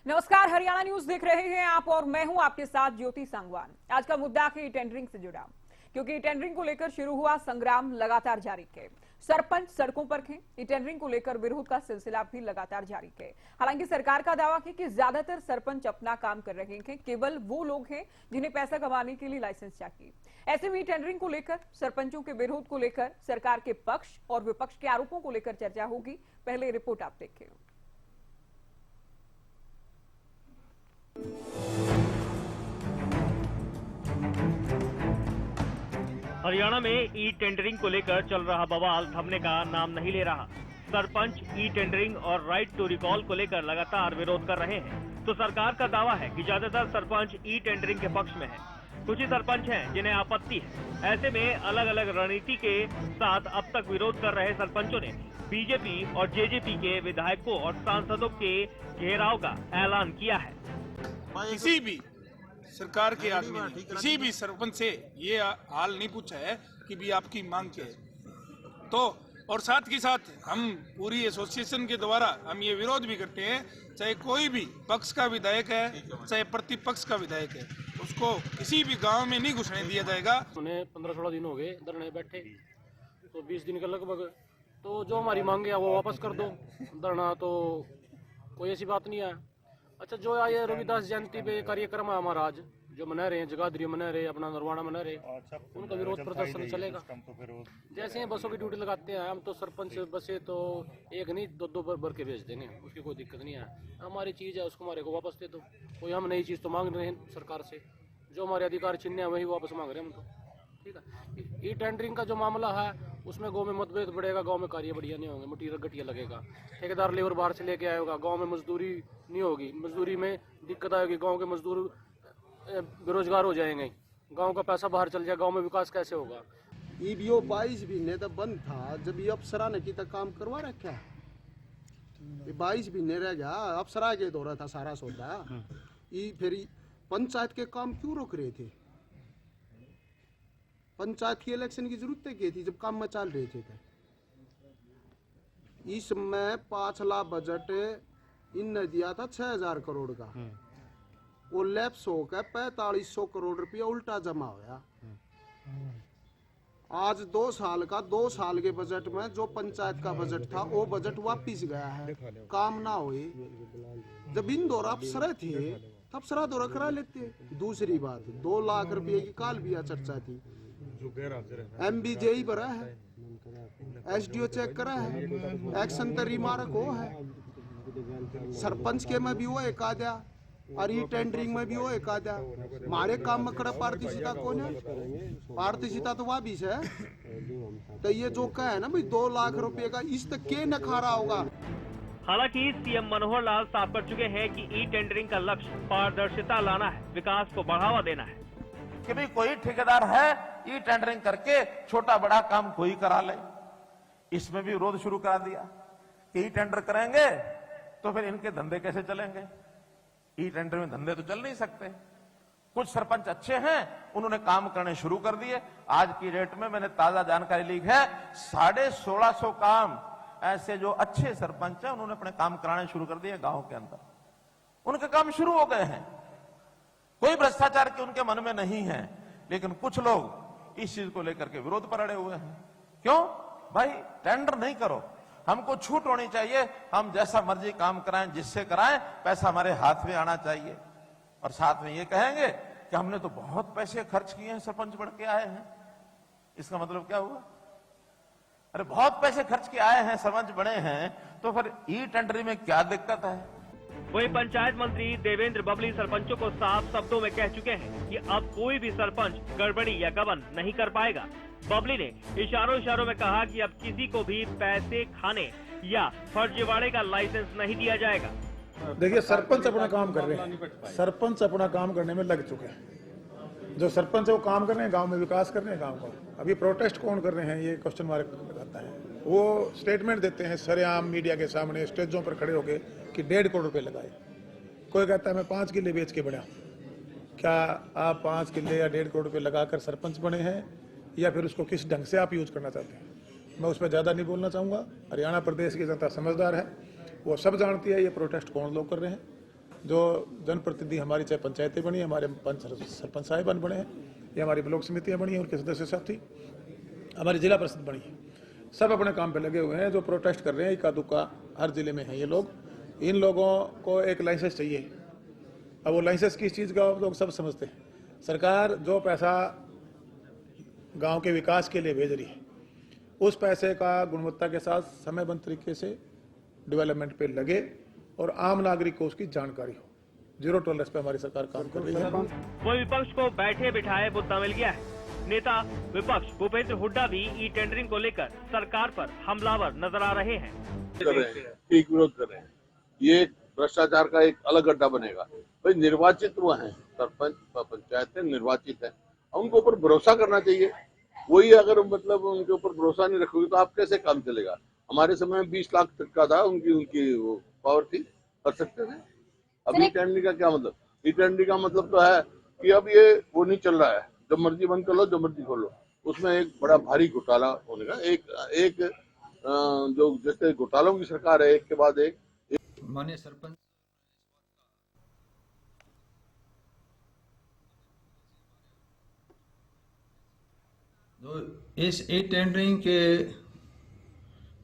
नमस्कार, हरियाणा न्यूज देख रहे हैं आप और मैं हूं आपके साथ ज्योति सांगवान। आज का मुद्दा है टेंडरिंग से जुड़ा, क्योंकि टेंडरिंग को लेकर शुरू हुआ संग्राम लगातार जारी है। सरपंच सड़कों पर थे। टेंडरिंग को लेकर विरोध का सिलसिला भी लगातार जारी है। हालांकि सरकार का दावा है कि ज्यादातर सरपंच अपना काम कर रहे हैं, केवल वो लोग हैं जिन्हें पैसा कमाने के लिए लाइसेंस चाहिए। ऐसे में टेंडरिंग को लेकर, सरपंचों के विरोध को लेकर, सरकार के पक्ष और विपक्ष के आरोपों को लेकर चर्चा होगी। पहले रिपोर्ट आप देखिए। हरियाणा में ई टेंडरिंग को लेकर चल रहा बवाल थमने का नाम नहीं ले रहा। सरपंच ई टेंडरिंग और राइट टू रिकॉल को लेकर लगातार विरोध कर रहे हैं, तो सरकार का दावा है कि ज्यादातर सरपंच ई टेंडरिंग के पक्ष में हैं। कुछ ही सरपंच हैं जिन्हें आपत्ति है। ऐसे में अलग अलग रणनीति के साथ अब तक विरोध कर रहे सरपंचों ने बीजेपी और जेजेपी के विधायकों और सांसदों के घेराव का ऐलान किया है। किसी भी सरकार के आदमी ने किसी भी सरपंच से ये हाल नहीं पूछा है कि भी आपकी मांग क्या है। तो और साथ ही साथ हम पूरी एसोसिएशन के द्वारा हम ये विरोध भी करते हैं, चाहे कोई भी पक्ष का विधायक है चाहे प्रतिपक्ष का विधायक है, उसको किसी भी गांव में नहीं घुसने दिया जाएगा। उन्हें 15-16 दिन हो गए धरने बैठे, तो 20 दिन के लगभग। तो जो हमारी मांगे है वो वापस कर दो। धरना तो कोई ऐसी बात नहीं है। अच्छा, जो ये रविदास जयंती पे कार्यक्रम है हमारा, आज जो मना रहे हैं, जगाधरी मना रहे, अपना नरवाड़ा मना रहे, उनका विरोध प्रदर्शन चलेगा। जैसे बसों की ड्यूटी लगाते हैं हम, तो सरपंच बसे तो एक नहीं दो भर के भेज देंगे, उसकी कोई दिक्कत नहीं है। हमारी चीज़ है, उसको हमारे को वापस दे दो। कोई हम नई चीज़ तो मांग रहे हैं सरकार से, जो हमारे अधिकार चिन्ह है वही वापस मांग रहे हैं हम तो। ठीक है, ई टेंडरिंग का जो मामला है उसमें गांव में मतभेद बढ़ेगा, गांव में कार्य बढ़िया नहीं होंगे, मटीरियल घटिया लगेगा। ठेकेदार लेबर बाहर से लेके आएगा, गांव में मजदूरी नहीं होगी, मजदूरी में दिक्कत आएगी, गांव के मजदूर बेरोजगार हो जाएंगे, गांव का पैसा बाहर चल जाएगा, गांव में विकास कैसे होगा। ईबीओ 22 महीने तक बंद था, जब ये अप्सरा ने की तक काम करवा रखा है। ये 22 महीने रह गया, अप्सरा के दौरा था सारा सौदा। ये फिर पंचायत के काम क्यों रोक रहे थे? पंचायत की इलेक्शन की जरूरत क्या थी जब काम में चल रहे थे? इस समय 5 लाख बजट इनने दिया था 6000 करोड़ का, वो लैप्स होकर 4500 करोड़ रुपया उल्टा जमा होया। आज 2 साल के बजट में जो पंचायत का बजट था वो बजट वापिस गया है, काम ना हुए। जब इन दौरा अफसर थे तब सरा दौरा करा लेते। दूसरी बात, 2 लाख रुपए की काल बिया चर्चा थी, MBJई भरा है, SDO चेक करा है, एक्शन तो रिमार्क हो है। सरपंच के में भी वो एक आधा और ये टेंडरिंग में भी वो एक आधा। हमारे काम में कड़ा पारदर्शिता कौन है? पारदर्शिता तो वह भी है। तो ये जो कहा है ना भाई 2 लाख रुपए का, इस तक के नखारा होगा। हालांकि सीएम मनोहर लाल साफ कर चुके हैं कि ई टेंडरिंग का लक्ष्य पारदर्शिता लाना है, विकास को बढ़ावा देना है। कि भाई कोई ठेकेदार है ई टेंडरिंग करके छोटा बड़ा काम कोई करा ले, इसमें भी विरोध शुरू करा दिया कि ई टेंडर करेंगे तो फिर इनके धंधे कैसे चलेंगे? ई टेंडर में धंधे तो चल नहीं सकते। कुछ सरपंच अच्छे हैं, उन्होंने काम करने शुरू कर दिए। आज की डेट में मैंने ताजा जानकारी ली है, 1650 काम ऐसे जो अच्छे सरपंच हैं उन्होंने अपने काम कराने शुरू कर दिए गांव के अंदर। उनके काम शुरू हो गए हैं, कोई भ्रष्टाचार के उनके मन में नहीं है। लेकिन कुछ लोग इस चीज को लेकर के विरोध पर अड़े हुए हैं। क्यों भाई? टेंडर नहीं करो, हमको छूट होनी चाहिए, हम जैसा मर्जी काम कराएं, जिससे कराएं, पैसा हमारे हाथ में आना चाहिए। और साथ में ये कहेंगे कि हमने तो बहुत पैसे खर्च किए हैं, सरपंच बन के आए हैं। इसका मतलब क्या हुआ? अरे बहुत पैसे खर्च के आए हैं, सरपंच बने हैं, तो फिर ई टेंडरिंग में क्या दिक्कत है? वही पंचायत मंत्री देवेंद्र बबली सरपंचों को साफ शब्दों में कह चुके हैं कि अब कोई भी सरपंच गड़बड़ी या गबन नहीं कर पाएगा। बबली ने इशारों में कहा कि अब किसी को भी पैसे खाने या फर्जीवाड़े का लाइसेंस नहीं दिया जाएगा। देखिए, सरपंच अपना काम कर रहे हैं, सरपंच अपना काम करने में लग चुके हैं। जो सरपंच है वो काम कर रहे हैं, गांव में विकास कर रहे हैं गांव का। अभी प्रोटेस्ट कौन कर रहे हैं ये क्वेश्चन मार्क लगाता है। वो स्टेटमेंट देते हैं सरेआम मीडिया के सामने, स्टेजों पर खड़े होके कि 1.5 करोड़ रुपए लगाए। कोई कहता है मैं 5 किले बेच के बढ़ा। क्या आप 5 किले या 1.5 करोड़ रुपए लगाकर सरपंच बने हैं, या फिर उसको किस ढंग से आप यूज करना चाहते हैं? मैं उस पर ज़्यादा नहीं बोलना चाहूँगा। हरियाणा प्रदेश की जनता समझदार है, वो सब जानती है ये प्रोटेस्ट कौन लोग कर रहे हैं। जो जनप्रतिनिधि हमारी चाहे पंचायतें बनी, हमारे सरपंच साहिबान बने हैं, या हमारी ब्लॉक समितियां बनी हैं, उनके सदस्य साथी, हमारी जिला परिषद बनी है, सब अपने काम पे लगे हुए हैं। जो प्रोटेस्ट कर रहे हैं इक्का दुक्का हर जिले में है ये लोग, इन लोगों को एक लाइसेंस चाहिए। अब वो लाइसेंस किस चीज़ का लोग सब समझते हैं। सरकार जो पैसा गांव के विकास के लिए भेज रही है, उस पैसे का गुणवत्ता के साथ समयबद्ध तरीके से डेवलपमेंट पे लगे और आम नागरिक को उसकी जानकारी हो। जीरो टॉलरेंस पे हमारी सरकार काम कर रही है। वही विपक्ष को बैठे बिठाए मुद्दा मिल गया है। नेता विपक्ष भूपेंद्र हुड्डा भी ई टेंडरिंग को लेकर सरकार पर हमलावर नजर आ रहे हैं। एक विरोध कर रहे हैं, ये भ्रष्टाचार का एक अलग अड्डा बनेगा। भाई निर्वाचित वो हैं, सरपंच पंचायत निर्वाचित है, उनके ऊपर भरोसा करना चाहिए। वही अगर मतलब उनके ऊपर भरोसा नहीं रखोगे तो आप कैसे काम चलेगा। हमारे समय में 20 लाख तक का था उनकी वो पावर थी, कर सकते थे। अब ई टेंडरिंग का क्या मतलब? ई टेंडरिंग का मतलब तो है कि अब ये वो नहीं चल रहा है, जो मर्जी बंद कर लो, जो मर्जी खोलो। उसमें एक बड़ा भारी घोटाला होने का एक जो जैसे घोटालों की सरकार है, एक के बाद एक। माननीय सरपंच जो इस ई टेंडरिंग के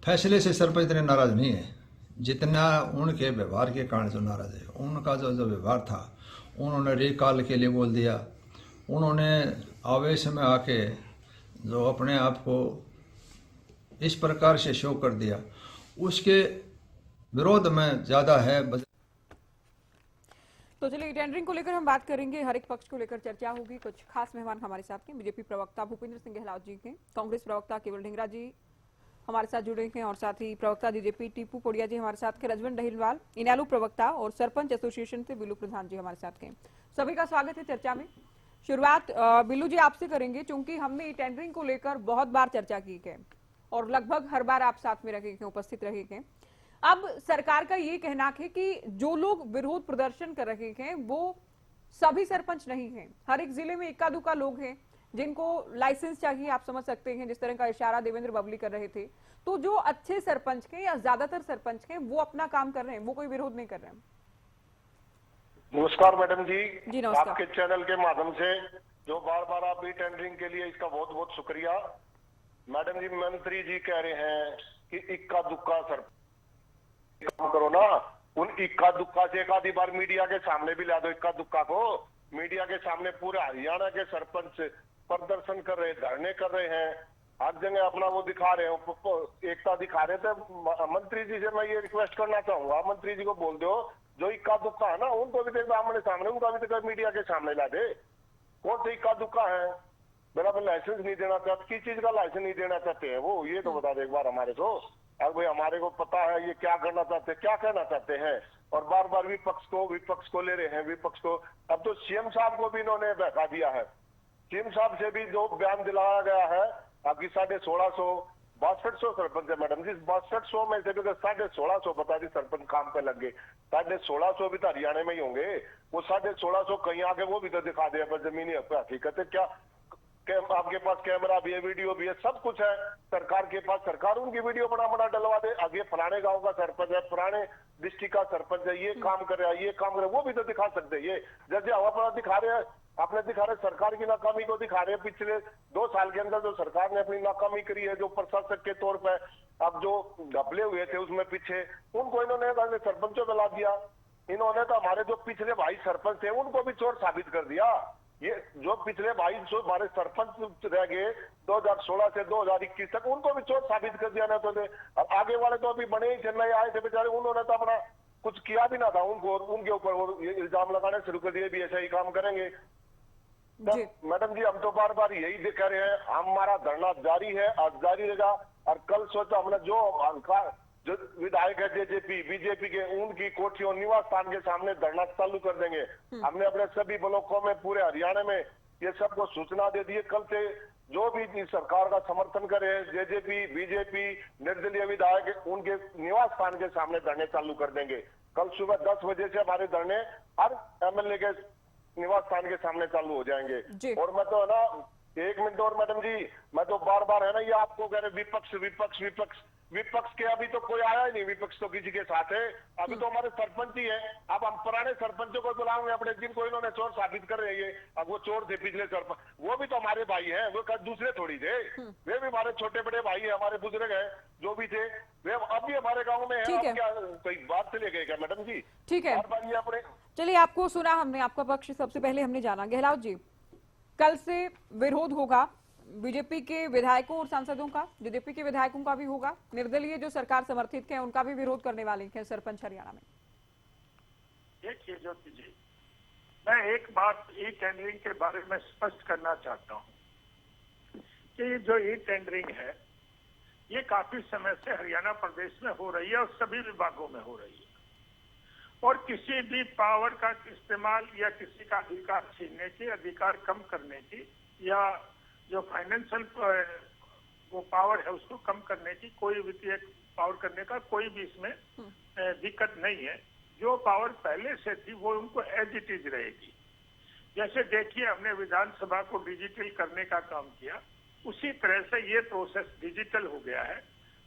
फैसले से सरपंच इतने नाराज नहीं है जितना उनके व्यवहार के कारण जो नाराज है। उनका जो व्यवहार था, उन्होंने रिकॉल के लिए बोल दिया, उन्होंने आवेश में आके जो अपने आप को इस प्रकार से शो कर दिया, उसके विरोध में ज़्यादा है। तो चलिए टेंडरिंग को लेकर हम बात करेंगे, हर एक पक्ष को लेकर चर्चा होगी। कुछ खास मेहमान हमारे साथ हैं, बीजेपी प्रवक्ता भूपेंद्र सिंह गहलोत जी हैं, कांग्रेस प्रवक्ता केवल ढींगरा जी हमारे साथ जुड़े हैं, और साथ ही प्रवक्ता बीजेपी टीपू पोड़िया जी हमारे साथ हैं, रजवन डहिलवाल इनेलो प्रवक्ता और सरपंच एसोसिएशन से बिल्लू प्रधान जी हमारे साथ हैं। सभी का स्वागत है चर्चा में। शुरुआत बिल्लू जी आपसे करेंगे, क्योंकि हमने टेंडरिंग को लेकर बहुत बार चर्चा की है और लगभग हर बार आप साथ में रहे हैं, उपस्थित रहे हैं। अब सरकार का ये कहना है कि जो लोग विरोध प्रदर्शन कर रहे हैं वो सभी सरपंच नहीं हैं, हर एक जिले में इक्का दुक्का लोग हैं जिनको लाइसेंस चाहिए। आप समझ सकते हैं जिस तरह का इशारा देवेंद्र बबली कर रहे थे। तो जो अच्छे सरपंच हैं या ज्यादातर सरपंच हैं वो अपना काम कर रहे हैं, वो कोई विरोध नहीं कर रहे हैं। नमस्कार मैडम जी, नमस्कार। आपके चैनल के माध्यम से जो बार बार आप ई टेंडरिंग के लिए, इसका बहुत बहुत शुक्रिया। मैडम जी, मंत्री जी कह रहे हैं कि इक्का दुक्का सर काम करो ना, उन इक्का दुक्का से एक आधी बार मीडिया के सामने भी ला दो। इक्का दुक्का को मीडिया के सामने पूरे हरियाणा के सरपंच प्रदर्शन कर रहे, धरने कर रहे हैं, हर जगह अपना वो दिखा रहे हो, एकता दिखा रहे थे। मंत्री जी से मैं ये रिक्वेस्ट करना चाहूंगा, मंत्री जी को बोल दो जो इक्का दुक्का है ना, उनको भी देखो आमने सामने, उनका भी देखो मीडिया के सामने ला दे। कौन से इक्का दुक्का है? बराबर लाइसेंस नहीं देना चाहते, किस चीज का लाइसेंस नहीं देना चाहते हैं वो, ये तो बता दे एक बार हमारे को। अब भाई हमारे को पता है ये क्या करना चाहते हैं, क्या कहना चाहते हैं। और बार बार विपक्ष को ले रहे हैं, विपक्ष को। अब तो सीएम साहब को भी इन्होंने बहका दिया है। सीएम साहब से भी जो बयान दिलाया गया है, आपकी 1650 सरपंच है मैडम जी, 6200 में से भी 1650 बता दी सरपंच काम पे लग गए। 1650 भी तो हरियाणा में ही होंगे, वो 1650 कहीं आगे वो भी तो दिखा दे पर जमीनी हकीकत है क्या। आपके पास कैमरा भी है, वीडियो भी है, सब कुछ है सरकार के पास। सरकार उनकी वीडियो बड़ा डलवा दे, आगे फलाने गांव का सरपंच है, पुराने डिस्ट्रिक्ट का सरपंच है, ये काम कर रहा है, ये काम कर रहा है, वो भी तो दिखा सकते हैं। ये जैसे हम अपना दिखा रहे हैं, आपने दिखा रहे सरकार की नाकामी को दिखा रहे हैं। पिछले 2 साल के अंदर जो सरकार ने अपनी नाकामी करी है, जो प्रशासक के तौर पर अब जो घपले हुए थे उसमें पीछे, उनको इन्होंने सरपंचों में ला दिया। इन्होंने तो हमारे जो पिछले भाई सरपंच थे उनको भी चोर साबित कर दिया। ये जो पिछले 22 हमारे सरपंच रह गए 2016 से 2021 तक, उनको भी चोर साबित कर दिया ना। तो अब आगे वाले तो अभी बने ही थे, नए आए थे बेचारे, उन्होंने तो अपना कुछ किया भी ना था। उनको उनके ऊपर इल्जाम लगाने शुरू कर दिए, भी ऐसा ही काम करेंगे। मैडम जी, हम तो बार बार यही कह रहे हैं, हमारा धरना जारी है और जारी रहेगा। और कल सोचा हमने जो विधायक है जेजेपी बीजेपी के, उनकी कोठियों निवास स्थान के सामने धरना चालू कर देंगे। हमने अपने सभी ब्लॉकों में पूरे हरियाणा में ये सबको सूचना दे दी है। कल से जो भी सरकार का समर्थन करे, जेजेपी बीजेपी निर्दलीय विधायक, उनके निवास स्थान के सामने धरने चालू कर देंगे। कल सुबह 10 बजे से हमारे धरने हर एमएलए के निवास स्थान के सामने चालू हो जाएंगे। और मैं तो है ना एक मिनट और मैडम जी, मैं तो बार बार है ना, ये आपको कह रहे विपक्ष विपक्ष विपक्ष, विपक्ष के अभी तो कोई आया ही नहीं, विपक्ष तो किसी के साथ है, अभी तो हमारे सरपंच ही है। अब हम पुराने सरपंचों को बुलाएंगे अपने, जिनको इन्होंने चोर साबित कर रहे हैं, अब वो चोर थे पिछले सरपंच, वो भी तो हमारे भाई हैं, वो दूसरे थोड़ी थे, वे भी हमारे छोटे बड़े भाई है, हमारे बुजुर्ग है जो भी थे, वे अब भी हमारे गाँव में है। अब क्या कोई बात चले गए क्या मैडम जी? ठीक है, अपने चलिए आपको सुना हमने, आपका पक्ष सबसे पहले हमने जाना। गहलोत जी, कल से विरोध होगा बीजेपी के विधायकों और सांसदों का, जेजेपी के विधायकों का भी होगा, निर्दलीय जो सरकार समर्थित हैं उनका भी विरोध करने वाले हैं सरपंच हरियाणा में। देखिए ज्योति जी, मैं एक बात ई टेंडरिंग के बारे में स्पष्ट करना चाहता हूं कि जो ई टेंडरिंग है ये काफी समय से हरियाणा प्रदेश में हो रही है और सभी विभागों में हो रही है, और किसी भी पावर का इस्तेमाल या किसी का अधिकार छीनने की, अधिकार कम करने की, या जो फाइनेंशियल वो पावर है उसको कम करने की, कोई वित्तीय पावर करने का कोई भी इसमें दिक्कत नहीं है। जो पावर पहले से थी वो उनको एज इट इज रहेगी। जैसे देखिए हमने विधानसभा को डिजिटल करने का काम किया, उसी तरह से ये प्रोसेस डिजिटल हो गया है।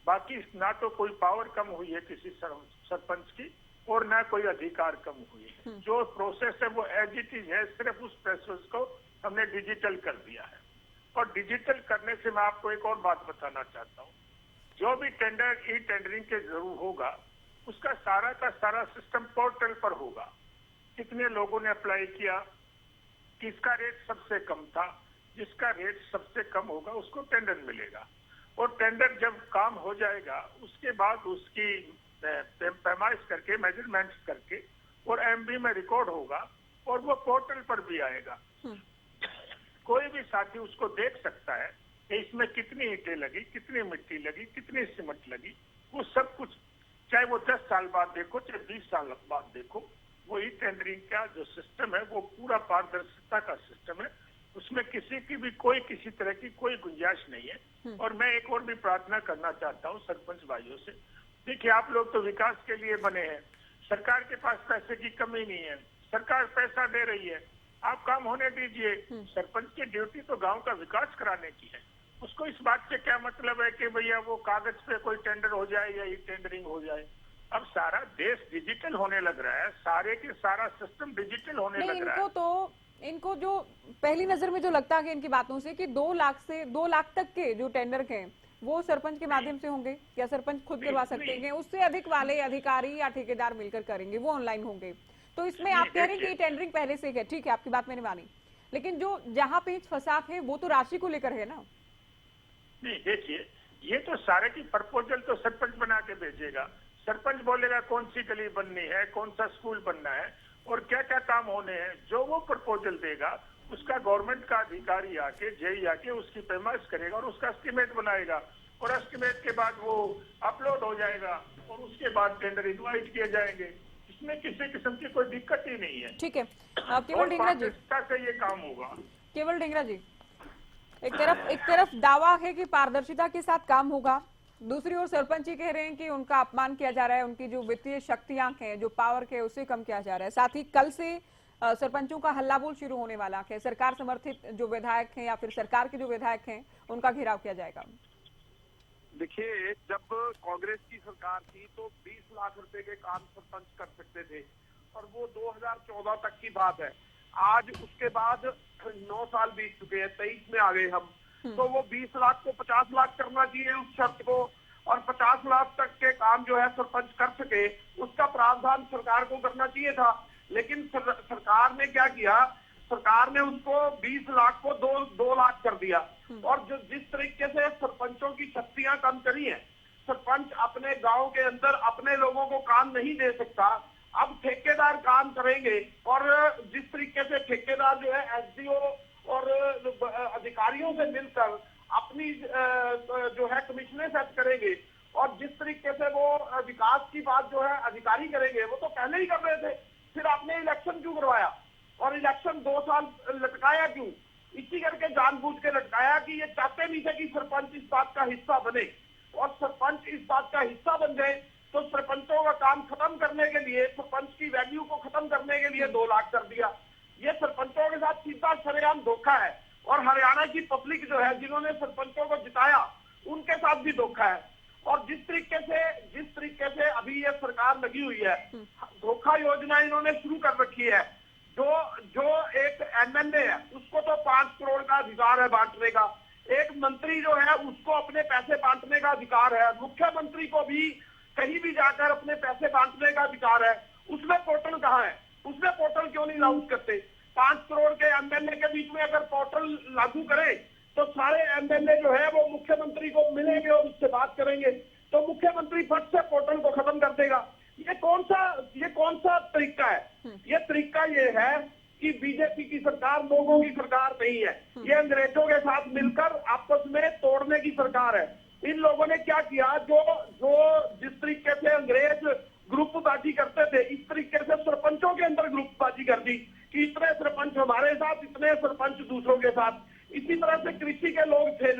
बाकी ना तो कोई पावर कम हुई है किसी सरपंच की और ना कोई अधिकार कम हुई है। जो प्रोसेस है वो एज इट इज है, सिर्फ उस प्रोसेस को हमने डिजिटल कर दिया है। और डिजिटल करने से मैं आपको एक और बात बताना चाहता हूँ, जो भी टेंडर ई टेंडरिंग के जरूर होगा उसका सारा का सारा सिस्टम पोर्टल पर होगा। कितने लोगों ने अप्लाई किया, किसका रेट सबसे कम था, जिसका रेट सबसे कम होगा उसको टेंडर मिलेगा। और टेंडर जब काम हो जाएगा उसके बाद उसकी पैमाइश करके, मेजरमेंट्स करके और एमबी में रिकॉर्ड होगा और वो पोर्टल पर भी आएगा। कोई भी साथी उसको देख सकता है कि इसमें कितनी ईंटें लगी, कितनी मिट्टी लगी, कितनी सीमेंट लगी, वो सब कुछ, चाहे वो 10 साल बाद देखो चाहे 20 साल बाद देखो, वो ई टेंडरिंग का जो सिस्टम है वो पूरा पारदर्शिता का सिस्टम है। उसमें किसी की भी कोई किसी तरह की कोई गुंजाइश नहीं है। और मैं एक और भी प्रार्थना करना चाहता हूँ सरपंच भाइयों से, देखिए आप लोग तो विकास के लिए बने हैं, सरकार के पास पैसे की कमी नहीं है, सरकार पैसा दे रही है, आप काम होने दीजिए। सरपंच की ड्यूटी तो गांव का विकास कराने की है। उसको इस बात से क्या मतलब है कि भैया वो कागज पे कोई टेंडर हो जाए या ई टेंडरिंग हो जाए। अब सारा देश डिजिटल होने लग रहा है, सारे के सारा सिस्टम डिजिटल होने लग रहा है। इनको जो पहली नजर में जो लगता है इनकी बातों से कि 2 लाख से 2 लाख तक के जो टेंडर के वो सरपंच के माध्यम से होंगे या सरपंच खुद करवा सकते हैं, उससे अधिक वाले अधिकारी या ठेकेदार मिलकर करेंगे, वो ऑनलाइन होंगे। तो इसमें आप कह रहे हैं कि टेंडरिंग पहले से है, ठीक है आपकी बात मैंने मानी, लेकिन जो जहां पेच फंसा है वो तो राशि को लेकर है ना। नहीं देखिए, ये तो सारे की प्रपोजल तो सरपंच बना के भेजेगा, सरपंच बोलेगा कौन सी गली बननी है, कौन सा स्कूल बनना है और क्या क्या काम होने हैं। जो वो प्रपोजल देगा उसका गवर्नमेंट का अधिकारी आके, जेई आके उसकी पैमाइश करेगा और उसका एस्टिमेट बनाएगा और एस्टिमेट के बाद वो अपलोड हो जाएगा और उसके बाद टेंडर इनवाइट किए जाएंगे। इसमें किसी किस्म की कोई दिक्कत ही नहीं है। ठीक है, केवल ढींगरा जी से ये काम होगा। केवल ढींगरा जी, एक तरफ दावा है कि पारदर्शिता के साथ काम होगा, दूसरी ओर सरपंच ही कह रहे हैं कि उनका अपमान किया जा रहा है, उनकी जो वित्तीय शक्तियां हैं, जो पावर है उसे कम किया जा रहा है। साथ ही कल से सरपंचों का हल्ला बोल शुरू होने वाला है, सरकार समर्थित जो विधायक हैं या फिर सरकार के जो विधायक हैं उनका घेराव किया जाएगा। देखिए, जब कांग्रेस की सरकार थी तो 20 लाख रुपए के काम सरपंच कर सकते थे और वो 2014 तक की बात है। आज उसके बाद 9 साल बीत चुके हैं, 23 में आ गए हम, तो वो 20 लाख को 50 लाख करना चाहिए उस शर्त को, और 50 लाख तक के काम जो है सरपंच कर सके उसका प्रावधान सरकार को करना चाहिए था। लेकिन सरकार ने क्या किया, सरकार ने उसको 20 लाख को 2 लाख कर दिया। और जो जिस तरीके से सरपंचों की शक्तियां कम करी हैं, सरपंच अपने गांव के अंदर अपने लोगों को काम नहीं दे सकता, अब ठेकेदार काम करेंगे। और जिस तरीके से ठेकेदार जो है एसडीओ और अधिकारियों से मिलकर अपनी जो है कमीशनें सेट करेंगे और जिस तरीके से वो विकास की बात जो है अधिकारी करेंगे, वो तो पहले ही कर रहे थे, फिर आपने इलेक्शन क्यों करवाया और इलेक्शन 2 साल लटकाया क्यों? इसी करके जानबूझ के लटकाया कि ये चाहते नहीं थे कि सरपंच इस बात का हिस्सा बने, और सरपंच इस बात का हिस्सा बन जाए तो सरपंचों का काम खत्म करने के लिए, सरपंच की वैल्यू को खत्म करने के लिए 2 लाख कर दिया। ये सरपंचों के साथ सीधा सरेआम धोखा है। और हरियाणा की पब्लिक जो है जिन्होंने सरपंचों को जिताया उनके साथ भी धोखा है। और जिस तरीके से अभी ये सरकार लगी हुई है, धोखा योजना इन्होंने शुरू कर रखी है। जो एक एमएलए है उसको तो 5 करोड़ का अधिकार है बांटने का, एक मंत्री जो है उसको अपने पैसे बांटने का अधिकार है, मुख्यमंत्री को भी कहीं भी जाकर अपने पैसे बांटने का अधिकार है। उसमें पोर्टल कहाँ है? उसमें पोर्टल क्यों नहीं लागू करते? 5 करोड़ के एमएलए के बीच में अगर पोर्टल लागू करें तो सारे एमएलए जो है वो मुख्यमंत्री को मिलेंगे और उससे बात करेंगे, तो मुख्यमंत्री फट से पोर्टल को खत्म कर देगा। ये कौन सा तरीका है? ये तरीका ये है कि बीजेपी की सरकार लोगों की सरकार नहीं है, ये अंग्रेजों के साथ मिलकर आपस में तोड़ने की सरकार है। इन लोगों ने क्या किया, जो जिस तरीके से अंग्रेज ग्रुपबाजी करते थे, इस तरीके से सरपंचों के अंदर ग्रुपबाजी कर दी कि इतने सरपंच हमारे साथ, इतने सरपंच दूसरों के साथ। इसी तरह से कृषि के लोग थे,